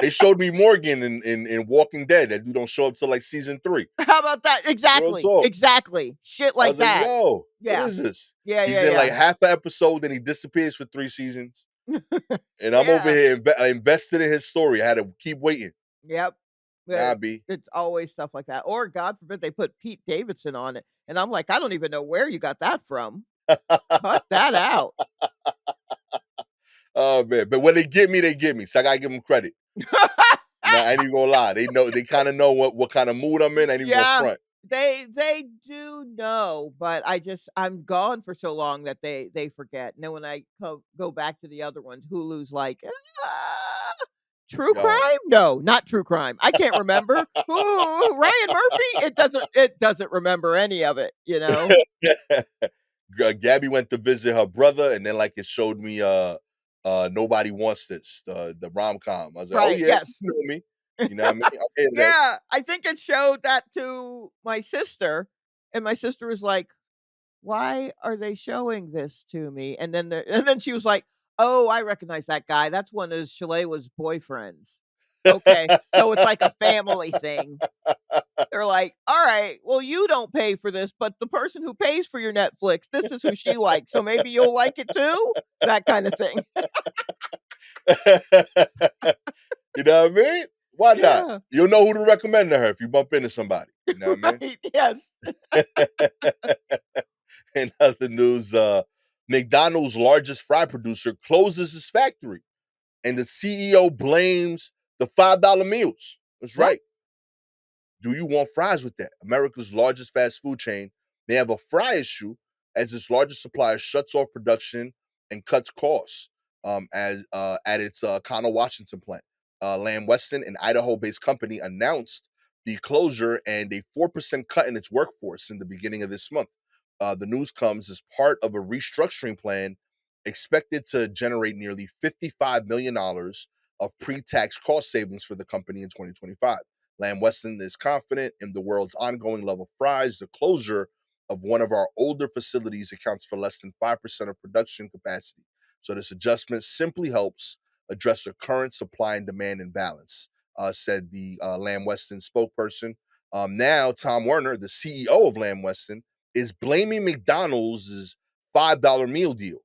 They showed me Morgan in Walking Dead. That dude don't show up till like season 3.
how about that?
Real
Exactly,
talk.
exactly. Shit
I
like
was like,
that.
yo, what
Yeah.
is this?
Yeah,
He's
yeah,
in like
yeah.
half an episode, then he disappears for 3 seasons. And I'm over
Yeah.
here invested in his story. I had to keep waiting.
Yep.
Nah,
But
B.
it's always stuff like that, or God forbid they put Pete Davidson on it, and I'm like, "I don't even know where you got that from. Cut that out."
Oh man. But when they get me, they get me. So I gotta give them credit. Nah, I ain't even gonna lie. They know they kind of know what kind of mood I'm in. I ain't even gonna
Yeah,
front.
they do know, but I'm gone for so long that they forget, and then when I go back to the other ones, Hulu's like, true
Yo.
crime? No, not true crime. I can't remember. Who? Ryan Murphy? It doesn't remember any of it, you know?
Gabby went to visit her brother, and then like it showed me Nobody Wants This, the rom-com. I was like, oh
Right,
yeah,
yes.
you know me. You know what I mean? Okay today.
Yeah, I think it showed that to my sister, and my sister was like, "Why are they showing this to me?" And then she was like, "Oh, I recognize that guy. That's one of Shalewa's boyfriends." Okay, so it's like a family thing. They're like, "Alright, well, you don't pay for this, but the person who pays for your Netflix, this is who she likes, so maybe you'll like it too?" That kinda thing.
You know what I mean? Why not?
Yeah.
You'll know who to recommend to her if you bump into somebody. You know what
Right, yes.
I mean? In other news, McDonald's largest fry producer closes his factory, and the CEO blames the $5 meals. That's
What?
right. Do you want fries with that? America's largest fast food chain may have a fry issue as its largest supplier shuts off production and cuts costs as at its Connell, Washington plant. Lamb Weston, an Idaho-based company, announced the closure and a 4% cut in its workforce in the beginning of this month. The news comes as part of a restructuring plan expected to generate nearly $55 million of pre-tax cost savings for the company in 2025. Lamb Weston is confident in the world's ongoing love of fries. The closure of one of our older facilities accounts for less than 5% of production capacity. So this adjustment simply helps address a current supply and demand imbalance, said the Lamb Weston spokesperson. Now, Tom Werner, the CEO of Lamb Weston, is blaming McDonald's $5 meal deal,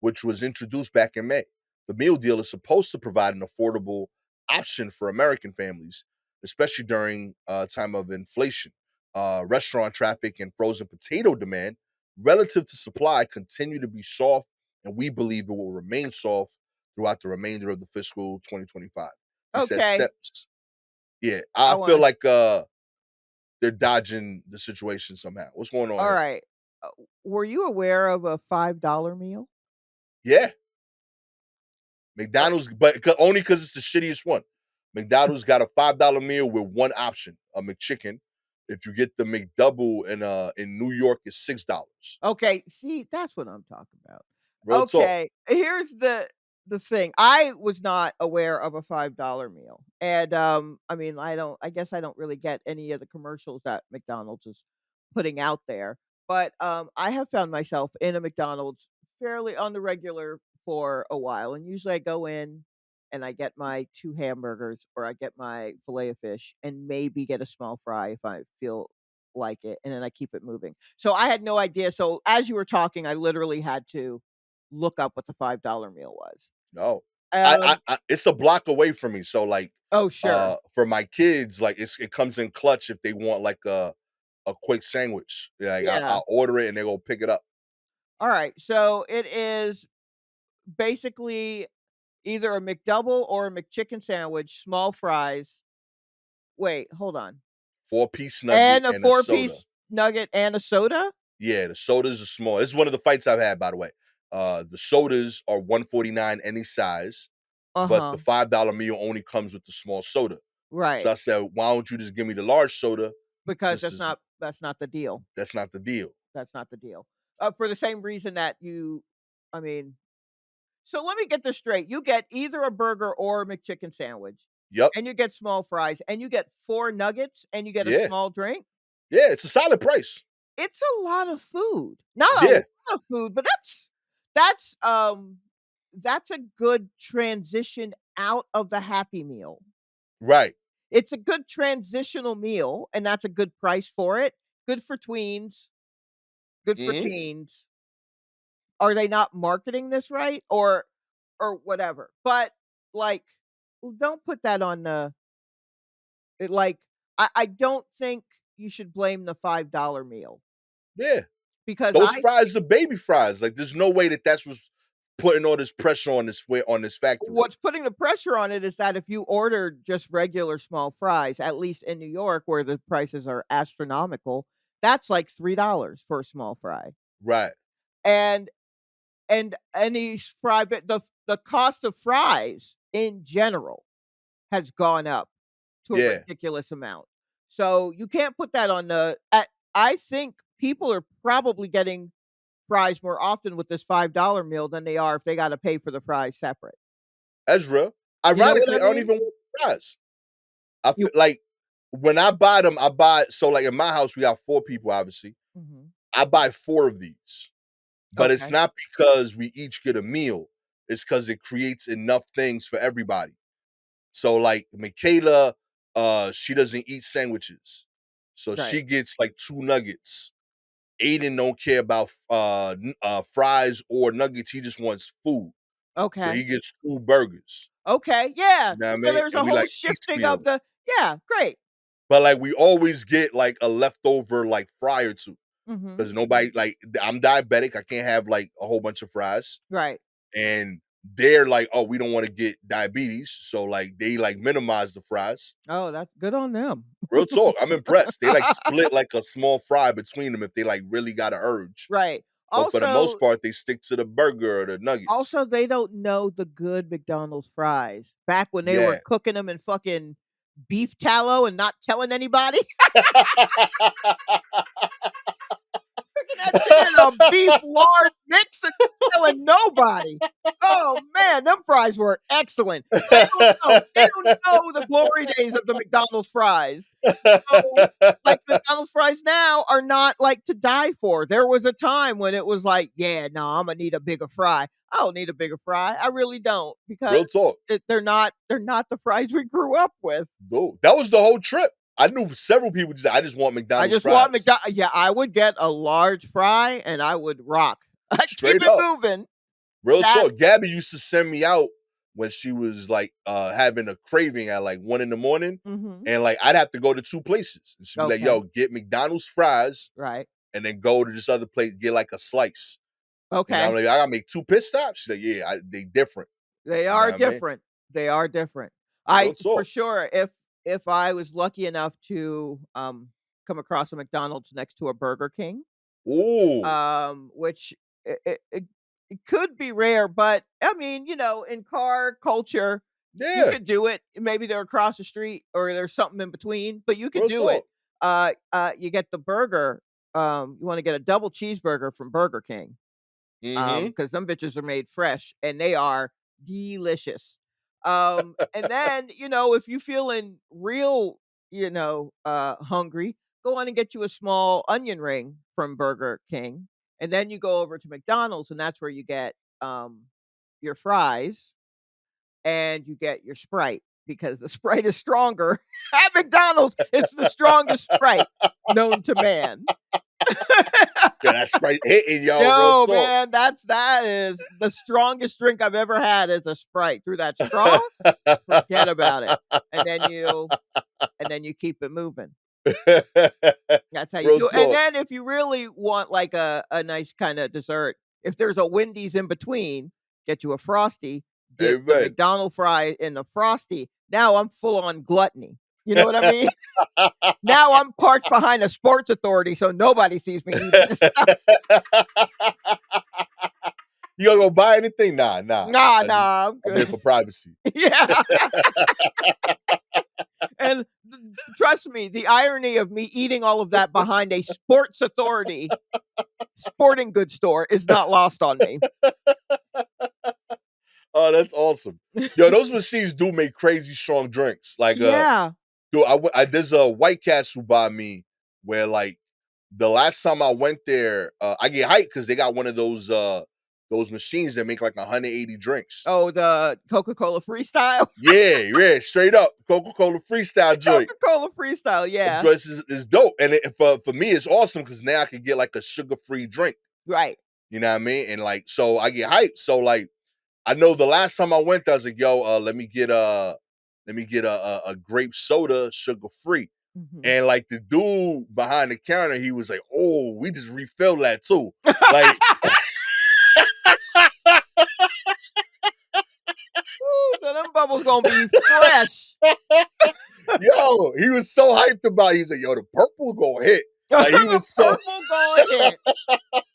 which was introduced back in May. The meal deal is supposed to provide an affordable option for American families, especially during a time of inflation. Restaurant traffic and frozen potato demand relative to supply continue to be soft, and we believe it will remain soft throughout the remainder of the fiscal 2025. He says
Okay.
steps. Yeah,
I
I feel
wanna
like they're dodging the situation somehow. What's going on here?
Alright. Were you aware of a $5 meal?
Yeah,
Uh,
McDonald's, but only because it's the shittiest one. McDonald's got a $5 meal with one option, a McChicken. If you get the McDouble in New York, it's $6.
okay, see, that's what I'm talking about.
Real talk.
Okay, here's the thing. I was not aware of a $5 meal, and, I mean, I guess I don't really get any of the commercials that McDonald's is putting out there, but, I have found myself in a McDonald's fairly on the regular for a while, and usually I go in and I get my 2 hamburgers or I get my filet of fish and maybe get a small fry if I feel like it, and then I keep it moving. So I had no idea. So as you were talking, I literally had to look up what the $5 meal was.
No.
Um,
It's a block away from me. So like
oh, sure.
for my kids, like it comes in clutch if they want like a quick sandwich. Like
Yeah.
I'll order it and they go pick it up.
Alright. So it is basically either a McDouble or a McChicken sandwich, small fries. Wait, hold on.
4-piece nugget
And a
and a soda.
four-piece nugget and a soda?
Yeah, the sodas are small. This is one of the fights I've had, by the way. The sodas are 149 any size, but the
Uh-huh.
$5 meal only comes with the small soda. So
Right.
I said, why don't you just give me the large soda
Because
since it's,
that's not the deal.
that's not the deal.
That's not the deal. For the same reason that you I mean, so let me get this straight. You get either a burger or a McChicken sandwich,
Yep.
and you get small fries, and you get 4 nuggets, and you get a
Yeah.
small drink.
Yeah. It's a solid price.
It's a lot of food. Not a
Yeah.
lot of food, but that's, um that's a good transition out of the Happy Meal.
Right.
It's a good transitional meal, and that's a good price for it. Good for tweens, good for
Hmm.
teens. Are they not marketing this right or whatever? But, like, don't put that on the like, I don't think you should blame the $5 meal
Yeah.
because
Those
I
fries are baby fries. Like, there's no way that's what's putting all this pressure on this factory.
what's putting the pressure on it is that if you ordered just regular small fries, at least in New York where the prices are astronomical, that's like $3 for a small fry.
Right.
And any fry but the cost of fries in general has gone up to a
Yeah.
ridiculous amount. So, you can't put that on the I think people are probably getting fries more often with this $5 meal than they are if they gotta pay for the fries separate.
That's real.
You know what I
Ironically, I don't
mean?
even want fries. I
You
feel like when I buy them, I buy so like in my house, we got 4 people, obviously.
Mhm.
I buy 4 of these, but it's
Okay.
not because we each get a meal. It's because it creates enough things for everybody. So like Michaela, she doesn't eat sandwiches. So
Right.
she gets like 2 nuggets. Aiden don't care about fries or nuggets. He just wants food. So
Okay.
he gets 2 burgers.
Okay, yeah.
You know what I
So
mean?
there's
And
a
we
whole
like
shifting of
piecemeal.
the yeah, great.
But like we always get like a leftover like fry or two.
Mhm.
Because nobody like I'm diabetic. I can't have like a whole bunch of fries.
Right.
And they're like, oh, we don't want to get diabetes. So like they like minimize the fries.
Oh, that's good on them.
Real talk. I'm impressed. They like split like a small fry between them if they like really got an urge.
Right.
But for the most
Also
part, they stick to the burger or the nuggets.
also, they don't know the good McDonald's fries back when they were
Yeah.
cooking them in fucking beef tallow and not telling anybody. Cooking that shit in a beef lard mix and telling nobody. Oh, man, them fries were excellent. They don't know. They don't know the glory days of the McDonald's fries. So, like, McDonald's fries now are not, like, to die for. There was a time when it was like, "Yeah, no, Imma need a bigger fry." I don't need a bigger fry, I really don't, because
Real talk.
they're not the fries we grew up with.
No, that was the whole trip. I knew several people just I just want
I
McDonald's
just want
fries.
McDo yeah, I would get a large fry, and I would rock. I'd keep
Straight
it
up.
moving.
Real
That
talk. Gabby used to send me out when she was like having a craving at like 1 in the morning.
Mhm.
And like I'd have to go to two places. And she'd be like, yo,
Okay.
get McDonald's fries
Right.
and then go to this other place, get like a slice. And I'm
Okay.
like, I gotta make two pit stops. She's like, yeah, they different.
They
You know
are
what I mean?
different. They are different.
Real
I for
talk.
sure, if I was lucky enough to, come across a McDonald's next to a Burger King,
Ooh.
which it could be rare, but I mean, in car culture, you
Yeah.
could do it. Maybe they're across the street or there's something in between, but you could
Real
do it.
talk.
You get the burger. You want to get a double cheeseburger from Burger King,
Mm-hmm.
because them bitches are made fresh and they are delicious. And then, if you feeling real, hungry, go on and get you a small onion ring from Burger King. And then you go over to McDonald's and that's where you get your fries and you get your Sprite because the Sprite is stronger. At McDonald's, it's the strongest Sprite known to man.
Yeah, that Sprite hitting, yo. Real
Yo,
talk.
man, that is the strongest drink I've ever had is a Sprite. Through that straw, forget about it. And then you keep it moving. That's how you
Real
do it. And
talk.
then if you really want like a nice kinda dessert, if there's a Wendy's in between, get you a Frosty, dip the
Amen.
McDonald fry in the Frosty. Now I'm full on gluttony. You know what I mean? Now I'm parked behind a Sports Authority so nobody sees me eating this stuff.
You gonna go buy anything? Nah, nah.
Nah,
I just
nah, I'm
I'm here
good.
for privacy.
Yeah. And trust me, the irony of me eating all of that behind a Sports Authority sporting goods store is not lost on me.
Oh, that's awesome. Yo, those machines do make crazy strong drinks. Like,
Yeah.
dude, there's a White Castle by me where like the last time I went there, I get hyped because they got one of those machines that make like 180 drinks.
Oh, the Coca-Cola Freestyle?
Yeah, yeah, straight up Coca-Cola freestyle
The
joint.
Coca-Cola Freestyle, yeah.
Dress is dope, and for me, it's awesome because now I can get like a sugar-free drink.
Right.
You know what I mean? And like, so I get hyped. So like, I know the last time I went, I was like, "Yo, let me get a grape soda, sugar free."
Mhm.
And like the dude behind the counter, he was like, "Oh, we just refilled that too." Like,
Ooh, so them bubbles gonna be fresh.
yo, he was so hyped about it. He's like, "Yo, the purple gonna hit." Like he
The
was so
purple gonna hit.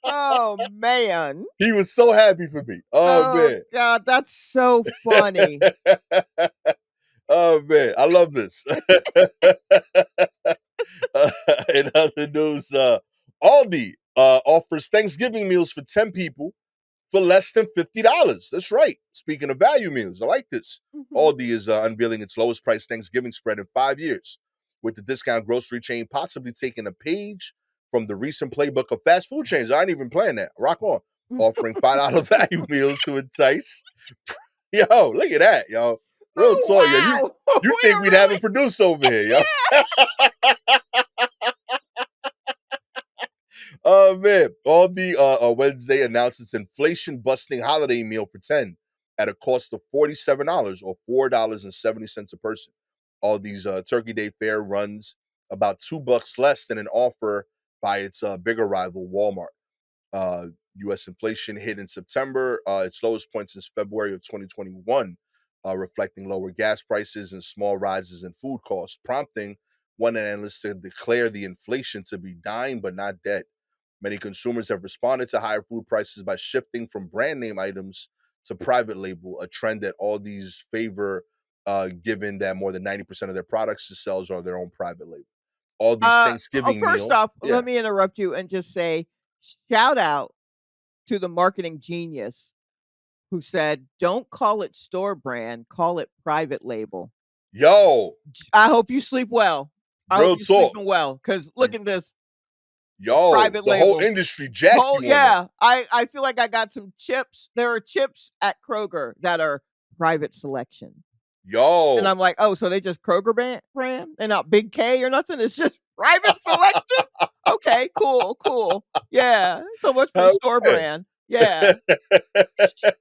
Oh, man.
he was so happy for me. Oh
Oh,
man.
god, that's so funny.
Oh man, I love this. In other news, Aldi offers Thanksgiving meals for 10 people for less than $50. That's right. Speaking of value meals, I like this.
Mhm.
Aldi is unveiling its lowest price Thanksgiving spread in 5 years, with the discount grocery chain possibly taking a page from the recent playbook of fast food chains. I ain't even playing that. Rock on. Offering $5 value meals to entice. Yo, look at that, yo. Real
Oh,
talk, yo.
wow.
You think
We're
we'd have a
really
producer over here, yo?
yeah.
Oh man, Aldi Wednesday announced its inflation-busting holiday meal for 10 at a cost of $47 or $4.70 a person. Aldi's Turkey Day fare runs about $2 less than an offer by its bigger rival Walmart. Uh, U.S. inflation hit in September, its lowest point since February of 2021, reflecting lower gas prices and small rises in food costs, prompting one analyst to declare the inflation to be dying but not dead. Many consumers have responded to higher food prices by shifting from brand name items to private label, a trend that all these favor, given that more than 90% of their products it sells are their own private label. All these Thanksgiving
First
meal,
off,
yeah.
let me interrupt you and just say shout out to the marketing genius who said, "Don't call it store brand, call it private label."
Yo,
I hope you sleep well. I hope
real
you're
talk.
sleeping well, because look at this.
Yo,
private
the whole
label.
industry jacked
Whole
you on that.
yeah, I feel like I got some chips. There are chips at Kroger that are private selection, and
Yo.
I'm like, "Oh, so they just Kroger brand? They're not Big K or nothing? It's just private selection? Okay, cool, cool. Yeah, so much for the
Hell
store
yeah.
brand." Yeah.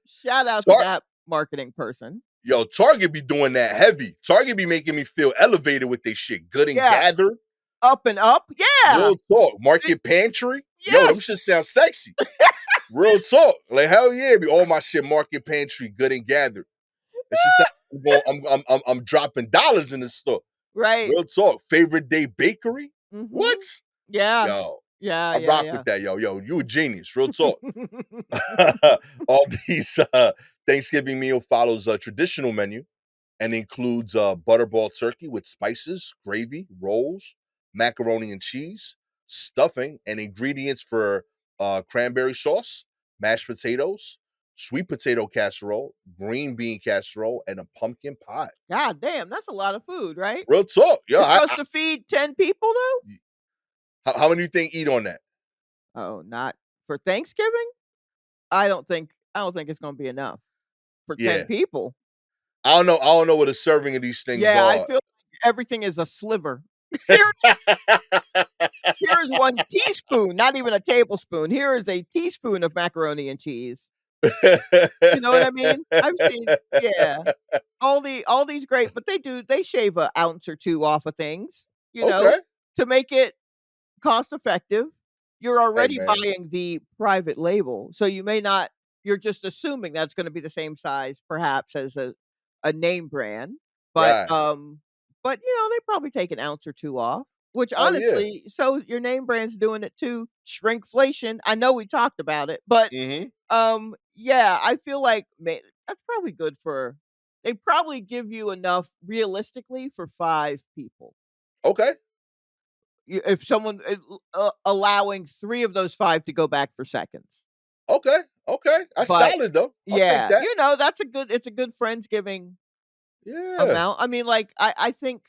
Shout out to
Tar
that marketing person.
Yo, Target be doing that heavy. Target be making me feel elevated with they shit. Good and
Yeah,
gathered.
Up and Up, yeah.
Real talk.
It
Market Pantry. Yo, them
yes.
shit sound sexy. Real talk. Like hell yeah, be all my shit Market Pantry, good and gathered. That shit sound I'm dropping dollars in the store.
Right.
Real talk. Favorite day bakery? What?
Mhm. Yeah.
Yo,
Yeah,
I
yeah,
rock with
yeah.
that. Yo, you a genius. Real talk. All these Thanksgiving meal follows a traditional menu and includes butterball turkey with spices, gravy, rolls, macaroni and cheese, stuffing, and ingredients for cranberry sauce, mashed potatoes, sweet potato casserole, green bean casserole, and a pumpkin pie.
God damn, that's a lot of food, right?
Real talk. Yo,
It's supposed to feed 10 people, though?
how many you think eat on that?
Oh, not for Thanksgiving? I don't think it's gonna be enough for 10
Yeah.
people.
I don't know what a serving of these things
Yeah, I
are.
feel like everything is a sliver. Here here's 1 teaspoon, not even a tablespoon. Here is a teaspoon of macaroni and cheese. You know what I mean? I've seen yeah. Aldi's great, but they shave a ounce or 2 off of things,
Okay.
to make it cost effective. You're
Hey
already
man.
buying the private label, so you may not you're just assuming that's gonna be the same size perhaps as a name brand, but,
Right.
they probably take an ounce or 2 off, which
Oh yeah.
honestly, so your name brand's doing it too. Shrinkflation, I know we talked about it, but,
Mhm.
yeah, I feel like that's probably good for they probably give you enough realistically for 5 people.
Okay.
If someone allowing 3 of those 5 to go back for seconds.
Okay. Okay. That's
But
solid though. I'll take
yeah,
that.
that's a good it's a good friendsgiving
Yeah.
amount. I mean, like, I think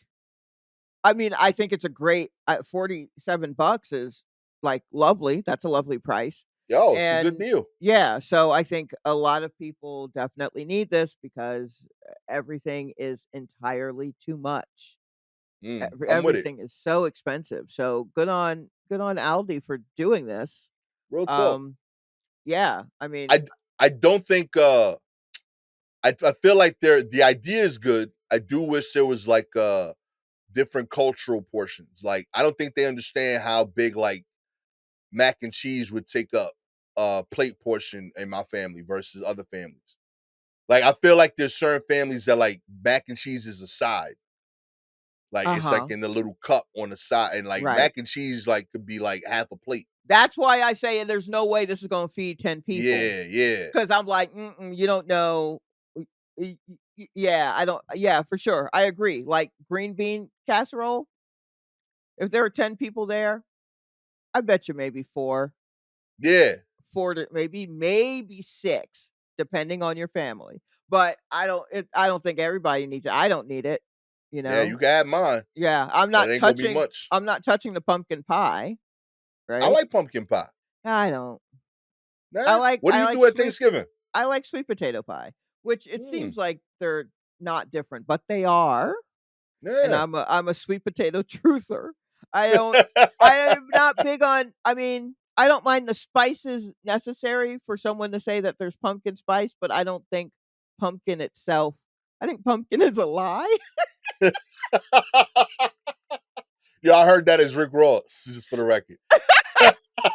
it's a great 47 bucks is, like, lovely. That's a lovely price.
Yo, it's a good
And
deal.
yeah, so I think a lot of people definitely need this because everything is entirely too much.
I'm with it.
Everything is so expensive. So good on Aldi for doing this.
Real talk.
Um, yeah, I mean
I don't think I feel like the idea is good. I do wish there was like different cultural portions. Like I don't think they understand how big like mac and cheese would take up a plate portion in my family versus other families. Like I feel like there's certain families that like mac and cheese is a side. Like it's like
uh-huh,
in the little cup on the side, and like
right.
mac and cheese like could be like half a plate.
That's why I say there's no way this is gonna feed 10 people.
Yeah, yeah,
'Cause I'm like, "Mm-mm, you don't know." Yeah, I don't yeah, for sure. I agree. Like green bean casserole, if there are 10 people there, I bet you maybe 4.
yeah,
4 to maybe 6, depending on your family. But I don't think everybody needs it. I don't need it, you
yeah. You
know?
can have mine,
Yeah,
but it ain't gonna be much.
I'm not touching the pumpkin pie,
I
right?
like pumpkin pie.
I don't.
Nah, what do
I
you
like
do at
sweet
Thanksgiving?
I like sweet potato pie, which it
Mm,
seems like they're not different, but they are, and
yeah.
I'm a sweet potato truther. I don't I am not big on I don't mind the spices necessary for someone to say that there's pumpkin spice, but I don't think pumpkin itself I think pumpkin is a lie.
Yeah, I heard that as Rick Ross, just for the record.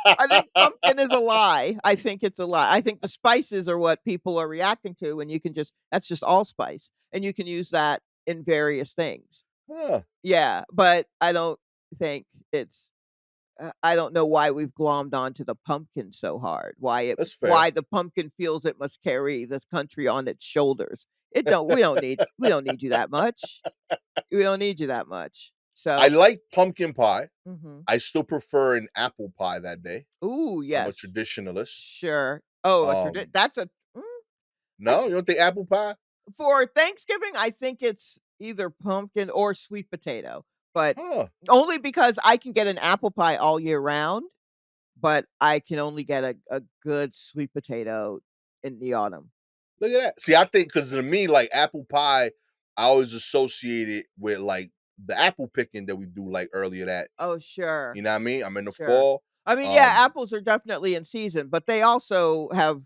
I think pumpkin is a lie. I think it's a lie. I think the spices are what people are reacting to, and you can just that's just allspice, and you can use that in various things.
Huh,
Yeah, but I don't think it's I don't know why we've glommed onto the pumpkin so hard.
that's fair.
Why the pumpkin feels it must carry this country on its shoulders. It don't we don't need you that much. We don't need you that much.
I
So,
like pumpkin pie.
mhm.
I still prefer an apple pie that day.
Ooh,
I'm a
yes.
traditionalist.
Sure. Oh,
Um,
that's a I
no, you don't think apple pie?
for Thanksgiving, I think it's either pumpkin or sweet potato, but
Huh.
only because I can get an apple pie all year round. but I can only get a good sweet potato in the autumn.
Look at that. See, I think because to me, like apple pie, I always associate it with like the apple picking that we do like earlier that.
Oh, sure,
You know what I mean? I'm in the
sure.
fall.
I mean, yeah,
Um,
apples are definitely in season, but they also have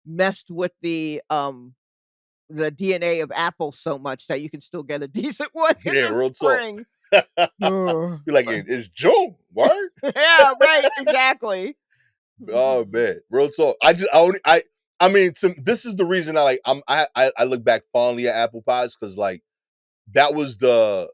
messed with the DNA of apples so much that you can still get a decent one in
yeah,
the
real talk.
spring.
You're
Ugh,
like,
but
It's June. Word?
yeah, right, exactly.
Oh
Mhm.
man, real talk. I mean, this is the reason I like. I look back fondly at apple pies because like that was the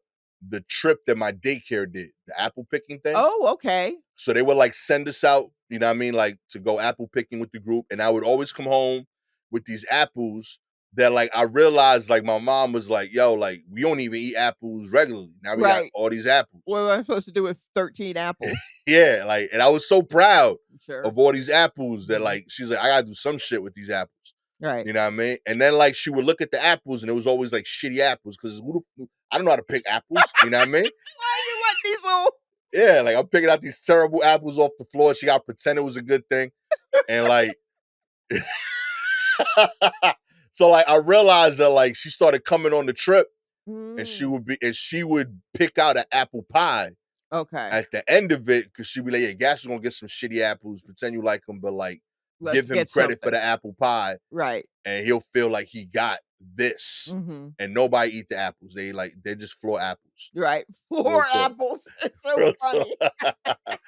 trip that my daycare did, the apple picking thing.
Oh, okay.
So they would like send us out, you know what I mean, like to go apple picking with the group. And I would always come home with these apples that like I realized like my mom was like, yo, like we don't even eat apples regularly. Now we got
Right.
all these apples.
What am I supposed to do with 13 apples?
Yeah, like, and I was so proud
Sure.
of all these apples that
Mhm.
like she's like, I gotta do some shit with these apples.
Right.
You know what I mean? And then like she would look at the apples and it was always like shitty apples because I don't know how to pick apples. You know what I mean?
Why you let these little
Yeah, like I'm picking out these terrible apples off the floor. She got to pretend it was a good thing. And like so like I realized that like she started coming on the trip and
Mm,
she would pick out an apple pie
okay.
at the end of it because she'd be like, yeah, Gas is gonna get some shitty apples, pretend you like them, but like
Let's
give him
get
credit for
something.
the apple pie
Right.
and he'll feel like he got this.
Mhm.
And nobody eat the apples. They're just floor apples.
Right.
Real
4
talk.
apples. It's so
Real
funny.
talk.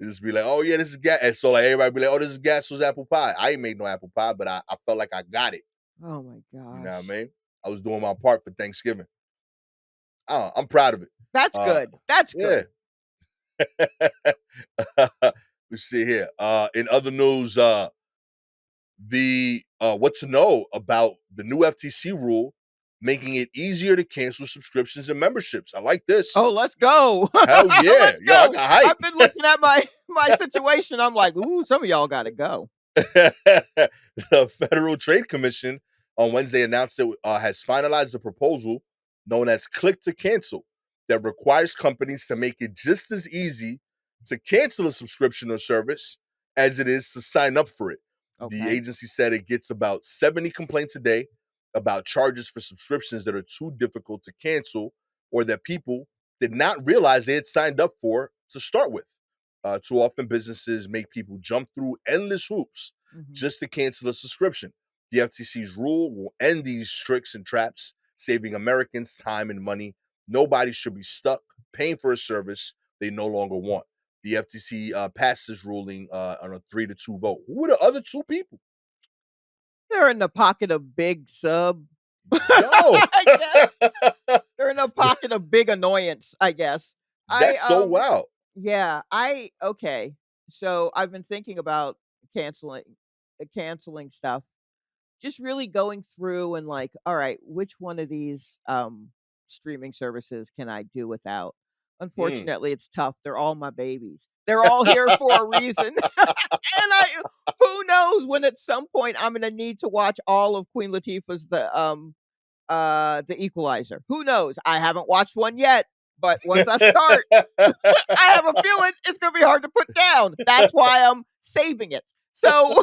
Just be like, oh yeah, this is gas. And so like everybody be like, oh, this is Gas's apple pie. I ain't made no apple pie, but I felt like I got it.
Oh my
You know what I
gosh.
mean? I was doing my part for Thanksgiving. I'm proud of it.
That's
Uh
good. That's
yeah.
good.
Let's see here. In other news, the what to know about the new FTC rule making it easier to cancel subscriptions and memberships. I like this.
Oh, let's go.
Hell yeah.
Let's
Yo, I
go.
got hype.
I've been looking at my situation. I'm like, "Ooh, some of y'all gotta go."
The Federal Trade Commission on Wednesday announced it has finalized a proposal known as Click to Cancel that requires companies to make it just as easy to cancel a subscription or service as it is to sign up for it. The
Okay.
agency said it gets about 70 complaints a day about charges for subscriptions that are too difficult to cancel or that people did not realize they had signed up for to start with. Too often, businesses make people jump through endless hoops
Mhm.
just to cancel a subscription. The FTC's rule will end these tricks and traps, saving Americans time and money. Nobody should be stuck paying for a service they no longer want. The FTC passed this ruling on a 3-2 vote. Who were the other two people?
They're in the pocket of big sub.
Yo,
I guess. They're in a pocket of big annoyance, I guess. I,
that's so wild.
yeah, okay. So, I've been thinking about canceling canceling stuff. Just really going through and like, all right, which one of these streaming services can I do without?
Mm.
Unfortunately, it's tough. They're all my babies. They're all here for a reason. And I who knows when at some point I'm gonna need to watch all of Queen Latifah's The Equalizer. Who knows? I haven't watched one yet, but once I start, I have a feeling it's gonna be hard to put down. That's why I'm saving it. So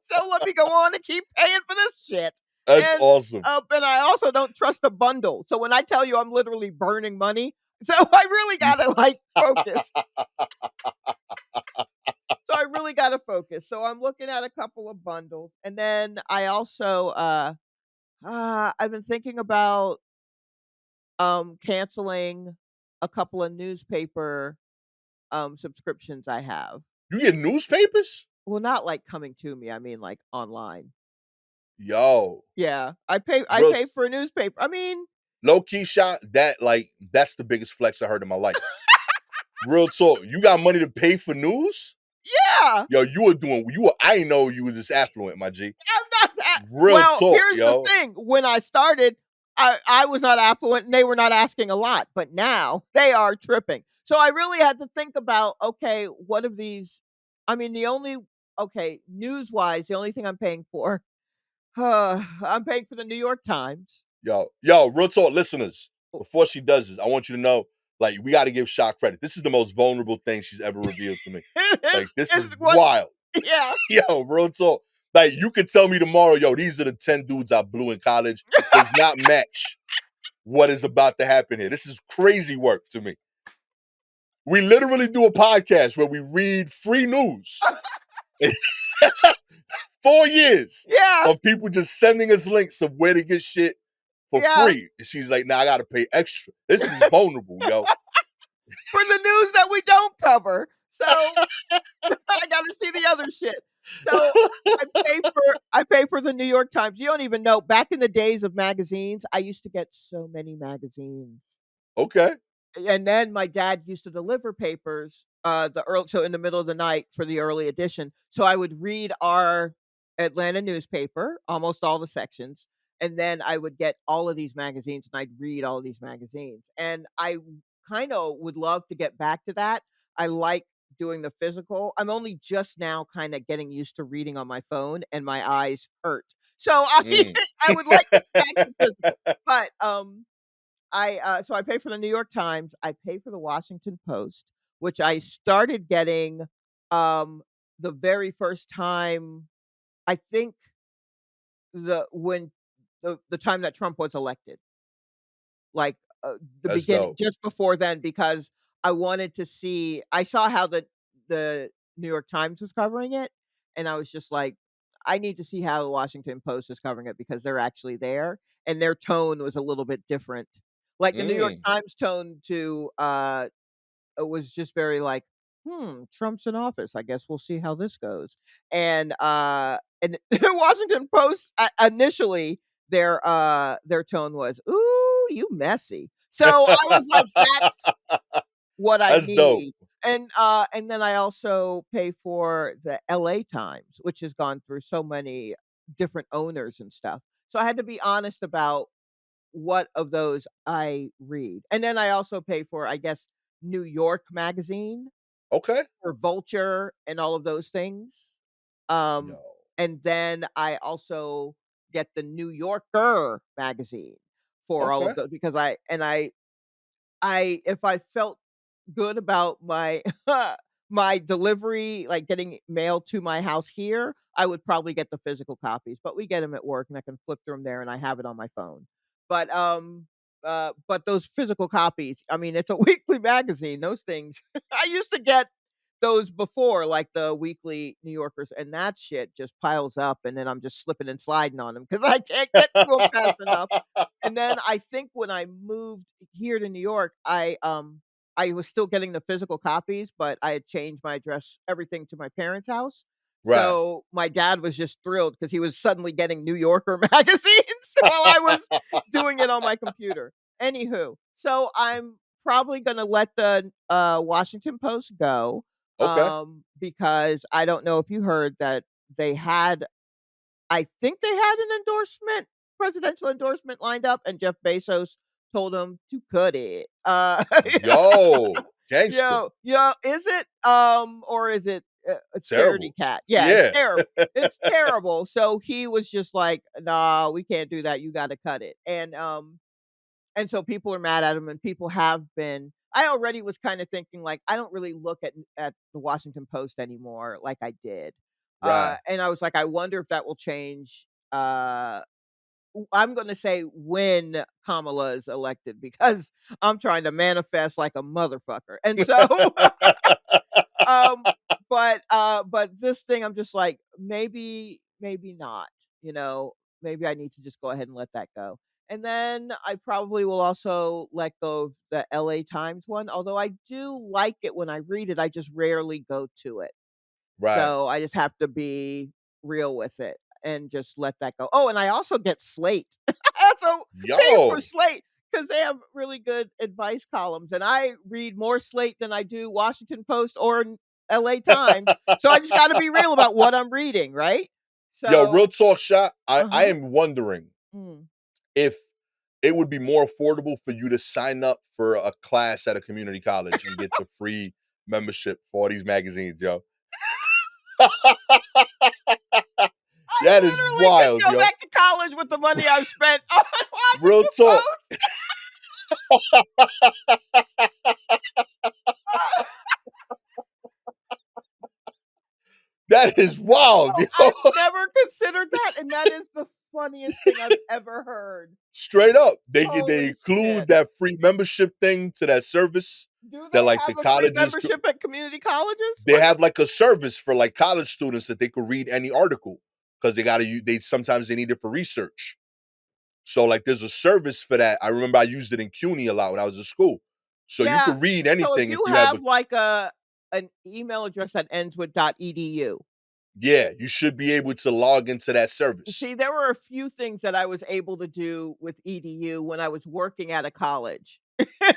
so let me go on and keep paying for this shit.
That's awesome.
And I also don't trust a bundle. So when I tell you I'm literally burning money, so I really gotta like focus. So I really gotta focus. So I'm looking at a couple of bundles, and then I also I've been thinking about canceling a couple of newspaper subscriptions I have.
You get newspapers?
Well, not like coming to me. I mean like online.
Yo,
Yeah, I
real
pay for a newspaper. I mean,
low key shot. That's the biggest flex I heard in my life. Real talk. You got money to pay for news?
yeah,
Yo, you were doing you were I ain't know you were this affluent, my G.
I'm not that
Real
well,
talk,
here's the
yo.
thing, when I started, I was not affluent and they were not asking a lot, but now they are tripping. So I really had to think about, okay, what of these I mean, the only okay, news-wise, the only thing I'm paying for, I'm paying for the New York Times.
Yo, real talk, listeners. Before she does this, I want you to know Like, we gotta give Shaq credit. This is the most vulnerable thing she's ever revealed to me. Like, this is
It was
wild.
yeah.
Yo, real talk. Like, you could tell me tomorrow, yo, these are the 10 dudes I blew in college. Does not match what is about to happen here. This is crazy work to me. We literally do a podcast where we read free news. 4 years
Yeah,
of people just sending us links of where to get shit for
yeah.
free. And she's like, nah, I gotta pay extra. This is vulnerable, yo.
For the news that we don't cover. So I gotta see the other shit. So I pay for the New York Times. You don't even know. Back in the days of magazines, I used to get so many magazines.
Okay.
And then my dad used to deliver papers, the early so in the middle of the night for the early edition. So I would read our Atlanta newspaper, almost all the sections, and then I would get all of these magazines and I'd read all of these magazines. And I kind of would love to get back to that. I like doing the physical. I'm only just now kind of getting used to reading on my phone and my eyes hurt. So
Mm.
I would like to get back to physical. But so I pay for the New York Times, I pay for the Washington Post, which I started getting, um, the very first time, I think when the time that Trump was elected, like, the
That's
beginning
dope.
just before then, because I wanted to see I saw how the New York Times was covering it, and I was just like, "I need to see how the Washington Post is covering it because they're actually there," and their tone was a little bit different. Like, the New York
Mm.
Times tone to, it was just very like, "Hmm, Trump's in office. I guess we'll see how this goes." And the Washington Post, initially, their tone was, "Ooh, you messy." So I was like, "That's what I
That's dope.
need." And then I also pay for the LA Times, which has gone through so many different owners and stuff. So I had to be honest about what of those I read. And then I also pay for, I guess, New York Magazine
Okay.
or Vulture and all of those things. Um,
Yo.
and then I also get the New Yorker magazine for all of
Okay.
those because I if I felt good about my my delivery, like getting mail to my house here, I would probably get the physical copies, but we get them at work and I can flip through them there and I have it on my phone. But those physical copies, I mean, it's a weekly magazine. Those things I used to get those before, like the weekly New Yorkers, and that shit just piles up, and then I'm just slipping and sliding on them because I can't get to them fast enough. And then I think when I moved here to New York, I was still getting the physical copies, but I had changed my address, everything to my parents' house.
Right.
So my dad was just thrilled because he was suddenly getting New Yorker magazines while I was doing it on my computer. Anywho, so I'm probably gonna let the Washington Post go,
Okay.
because I don't know if you heard that they had I think they had an endorsement, presidential endorsement lined up, and Jeff Bezos told him to cut it.
Yo, gangster.
Is it, or is it a scaredy
Terrible.
cat? Yeah, it's
Yeah.
terrible. It's terrible. So he was just like, "Nah, we can't do that. You gotta cut it." And so people are mad at him and people have been I already was kinda thinking, like, I don't really look at the Washington Post anymore like I did.
Right.
And I was like, I wonder if that will change, I'm gonna say when Kamala is elected because I'm trying to manifest like a motherfucker. And so, um, but this thing, I'm just like, maybe not, you know, maybe I need to just go ahead and let that go. And then I probably will also let go of the LA Times one, although I do like it when I read it, I just rarely go to it.
Right.
So I just have to be real with it and just let that go. Oh, and I also get Slate. I also pay for
Yo.
Slate because they have really good advice columns, and I read more Slate than I do Washington Post or LA Times. So I just got to be real about what I'm reading, right?
Yo, real
So,
talk shot. I
uh-huh.
am wondering
Mm.
if it would be more affordable for you to sign up for a class at a community college and get the free membership for all these magazines, yo. That is
I literally
wild,
could go
yo.
back to college with the money I've spent on
Real
Washington
talk.
Post.
That is wild,
Oh,
yo.
I've never considered that, and that is the funniest thing I've ever heard.
Straight up. They
Holy
include
shit.
that free membership thing to that service
Do
that
they
like the
have a free
colleges
membership at community colleges?
they have like a service for like college students that they could read any article because they gotta use they sometimes they need it for research. So like there's a service for that. I remember I used it in CUNY a lot when I was in school. So you
Yeah.
could read
So if
anything if
you
you have a
have, like, an email address that ends with .edu.
yeah, you should be able to log into that service.
See, there were a few things that I was able to do with EDU when I was working at a college.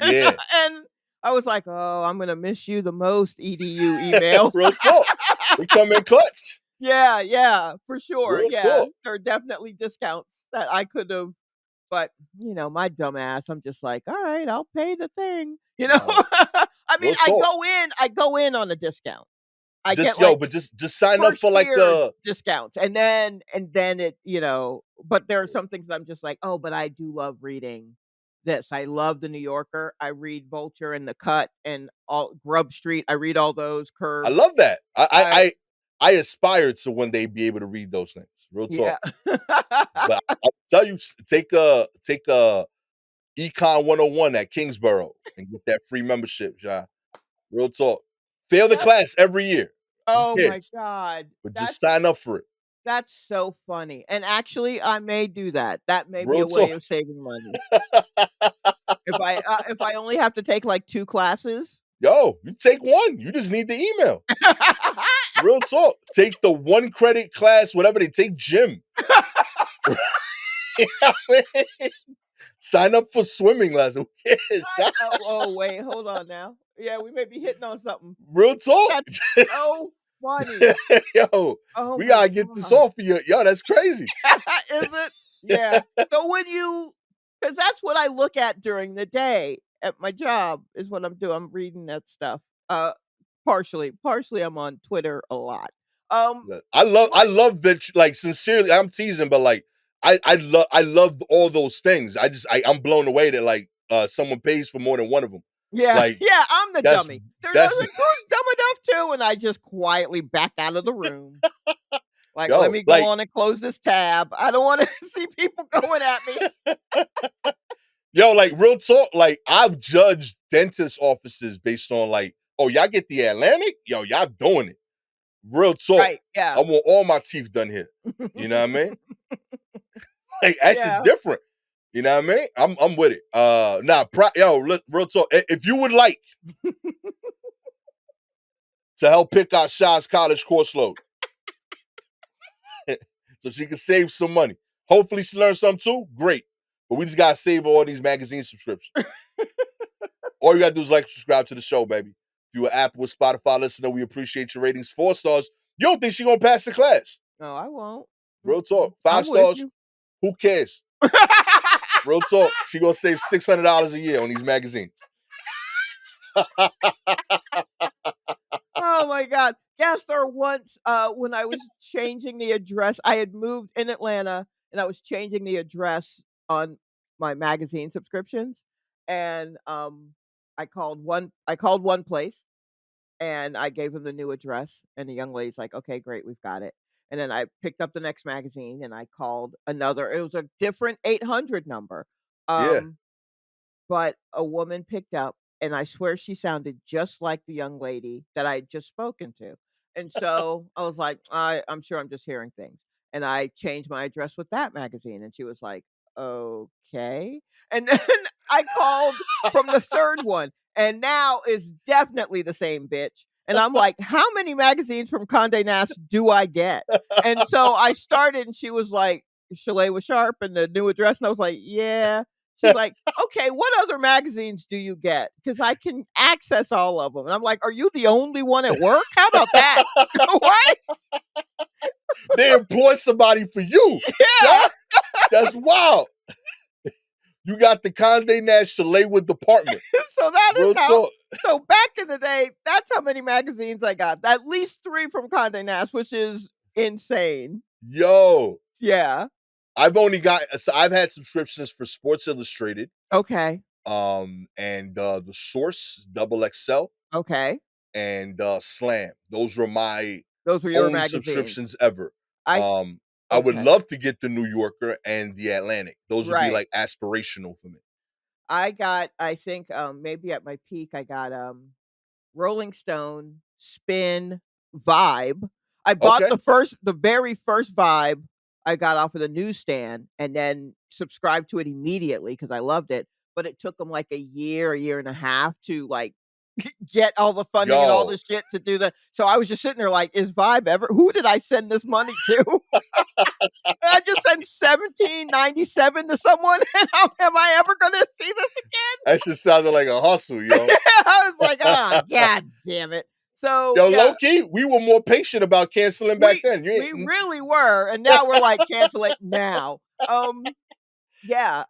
Yeah.
And I was like, "Oh, I'm gonna miss you the most, EDU email."
Real talk. They come in clutch.
Yeah, yeah, for sure,
Real
yeah.
talk.
There are definitely discounts that I could've but, my dumb ass, I'm just like, "Alright, I'll pay the thing," you know?
No.
I mean,
Real talk.
I go in on a discount. I get,
Just yo,
like,
but just sign up
first
for like
year discounts, and then it but there are some things that I'm just like, "Oh, but I do love reading this." I love The New Yorker. I read Vulture and The Cut and all Grub Street. I read all those,
I
Curb.
love that. I I
I
I I aspire to one day be able to read those things. Real
yeah.
talk. But I'll tell you, take a Econ 101 at Kingsborough and get that free membership, Ja. Real talk. Fail the
That's
class every year. Who
oh my
cares?
god.
But just
That's
sign up for it.
that's so funny, and actually, I may do that. That may be
Real
a way
talk.
of saving money. If I only have to take, like, 2 classes.
Yo, you take one. You just need the email. Real talk. Take the one credit class, whatever they take, gym. You know what I mean? Sign up for swimming lesson. Who cares? Ja?
Wait, hold on now. Yeah, we may be hitting on something.
Real talk.
That's so funny.
Yo,
Oh
we
my
gotta get this
god.
off of you. Yo, that's crazy.
Is it? Yeah. So because that's what I look at during the day at my job is what I'm doing. I'm reading that stuff. Partially I'm on Twitter a lot.
I
What
love that like sincerely, I'm teasing, but like I love all those things. I'm blown away that like someone pays for more than one of them.
yeah,
Like
yeah, I'm the
that's
dummy. There's
that's
others like, "Who's dumb enough to?" And I just quietly back out of the room. Like, "Let
yo,
me go
like
on and close this tab. I don't wanna see people going at me."
yo, like real talk, like I've judged dentist offices based on like, oh, y'all get the Atlantic? Yo, y'all doing it. Real talk.
Right, yeah.
I want all my teeth done here. You know what I mean? Like that shit
Yeah.
different. You know what I mean? I'm with it. Real talk. If you would like to help pick out Shaw's college course load, so she can save some money. Hopefully she learns something too. Great. But we just gotta save all these magazine subscriptions. All you gotta do is like, subscribe to the show, baby. If you are Apple or Spotify listener, we appreciate your ratings. 4 stars. You don't think she gonna pass the class?
No, I won't.
Real
Mm-mm.
talk. Five
I'm with
stars.
you.
Who cares? Real talk. She gonna save $600 a year on these magazines.
Oh my god. Gastor once, when I was changing the address I had moved in Atlanta, and I was changing the address on my magazine subscriptions, and, I called one place, and I gave them the new address, and the young lady's like, "Okay, great, we've got it." And then I picked up the next magazine, and I called another it was a different 800 number.
Yeah.
Um but a woman picked up, and I swear she sounded just like the young lady that I had just spoken to. And so I was like, I'm sure I'm just hearing things." And I changed my address with that magazine, and she was like, "Okay." And then I called from the 3rd one, and now it's definitely the same bitch. And I'm like, "How many magazines from Condé Nast do I get?" And so I started, and she was like, "Shalewa Sharpe and the new address." And I was like, "Yeah." She's like, "Okay, what other magazines do you get? Because I can access all of them." And I'm like, "Are you the only one at work? How about that?" What?
They employ somebody for you.
Yeah.
Yeah, that's wild. You got the Condé Nast Shalewa department.
So that is
Real
how
talk.
so back in the day, that's how many magazines I got. At least 3 from Condé Nast, which is insane.
Yo,
Yeah.
I've had subscriptions for Sports Illustrated,
Okay.
and the Source Double XL
Okay.
and Slam. Those were my
Those were your
only
magazines.
subscriptions ever.
I
Um, I would
Okay.
love to get the New Yorker and the Atlantic. Those would be
Right.
like aspirational for me.
I got I think, maybe at my peak, I got, Rolling Stone, Spin, Vibe. I bought
Okay.
the very first Vibe I got off of the newsstand and then subscribed to it immediately because I loved it, but it took them like a year and a half to, like, get all the funding and all
Yo,
the shit to do the so I was just sitting there like, "Is Vibe ever who did I send this money to?" I just sent 17.97 to someone, and how am I ever gonna see this again?
that shit sounded like a hustle, yo.
I was like, "Ah, god damn it." So,
Yo,
yeah,
low key, we were more patient about canceling back then. You
we
ain't
really were, and now we're like, "Cancel it now." Yeah,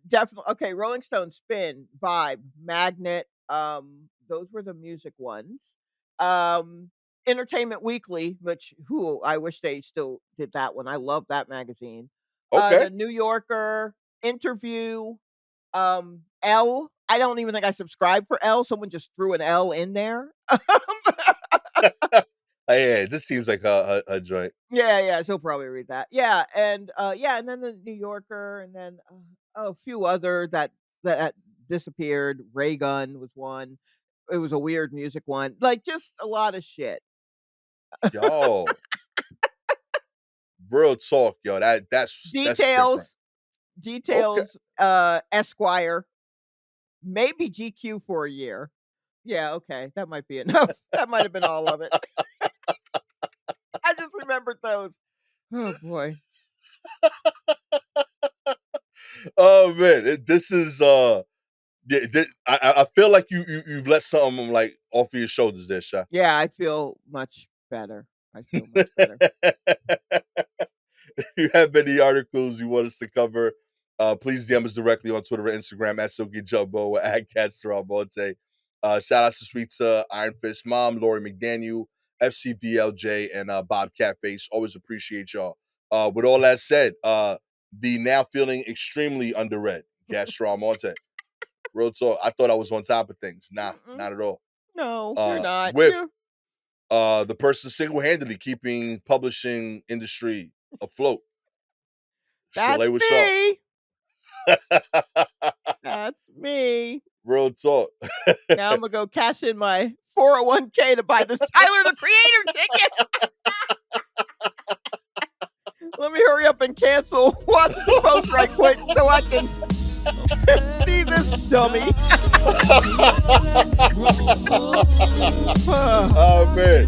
definitely okay, Rolling Stone, Spin, Vibe, Magnet, those were the music ones. Um, Entertainment Weekly, which who I wish they still did that one, I love that magazine.
okay.
The New Yorker, Interview, I don't even think I subscribed for L, someone just threw an L in there.
Yeah, this seems like a joint.
Yeah, yeah, she'll probably read that. Yeah, and then the New Yorker, and then, a few other that disappeared. Ray Gun was one. It was a weird music one. Like, just a lot of shit.
Yo, real talk, yo. That's different.
Details,
Okay.
Esquire, maybe GQ for a year. Yeah, okay, that might be enough. That might have been all of it. I just remembered those. Oh, boy.
Oh man, this is yeah, I feel like you've let something like off of your shoulders there, Sha.
Yeah, I feel much better. I feel much better.
If you have any articles you want us to cover, please DM us directly on Twitter or Instagram at Silky Jumbo or at Gastor Almonte. Shout out to Sweet Iron Fist Mom, Lori McDaniel, FCVLJ, and Bob Catface. Always appreciate y'all. With all that said, the now feeling extremely underread, Gastor Almonte. Real talk. I thought I was on top of things. Nah,
Mm-mm.
not at all.
No, you're not.
With the person single-handedly keeping publishing industry afloat,
That's
Shalewa Sharpe.
me. That's me.
Real talk.
Now I'm gonna go cash in my 401k to buy this Tyler the Creator ticket. Let me hurry up and cancel Washington Post right quick so I can see this dummy.
Oh man,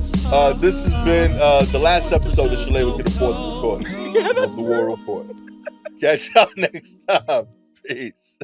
this has been the last episode of Shalewa Can Afford to Record
Yeah,
of
that's
the War
true.
Report. Catch y'all next time. Peace.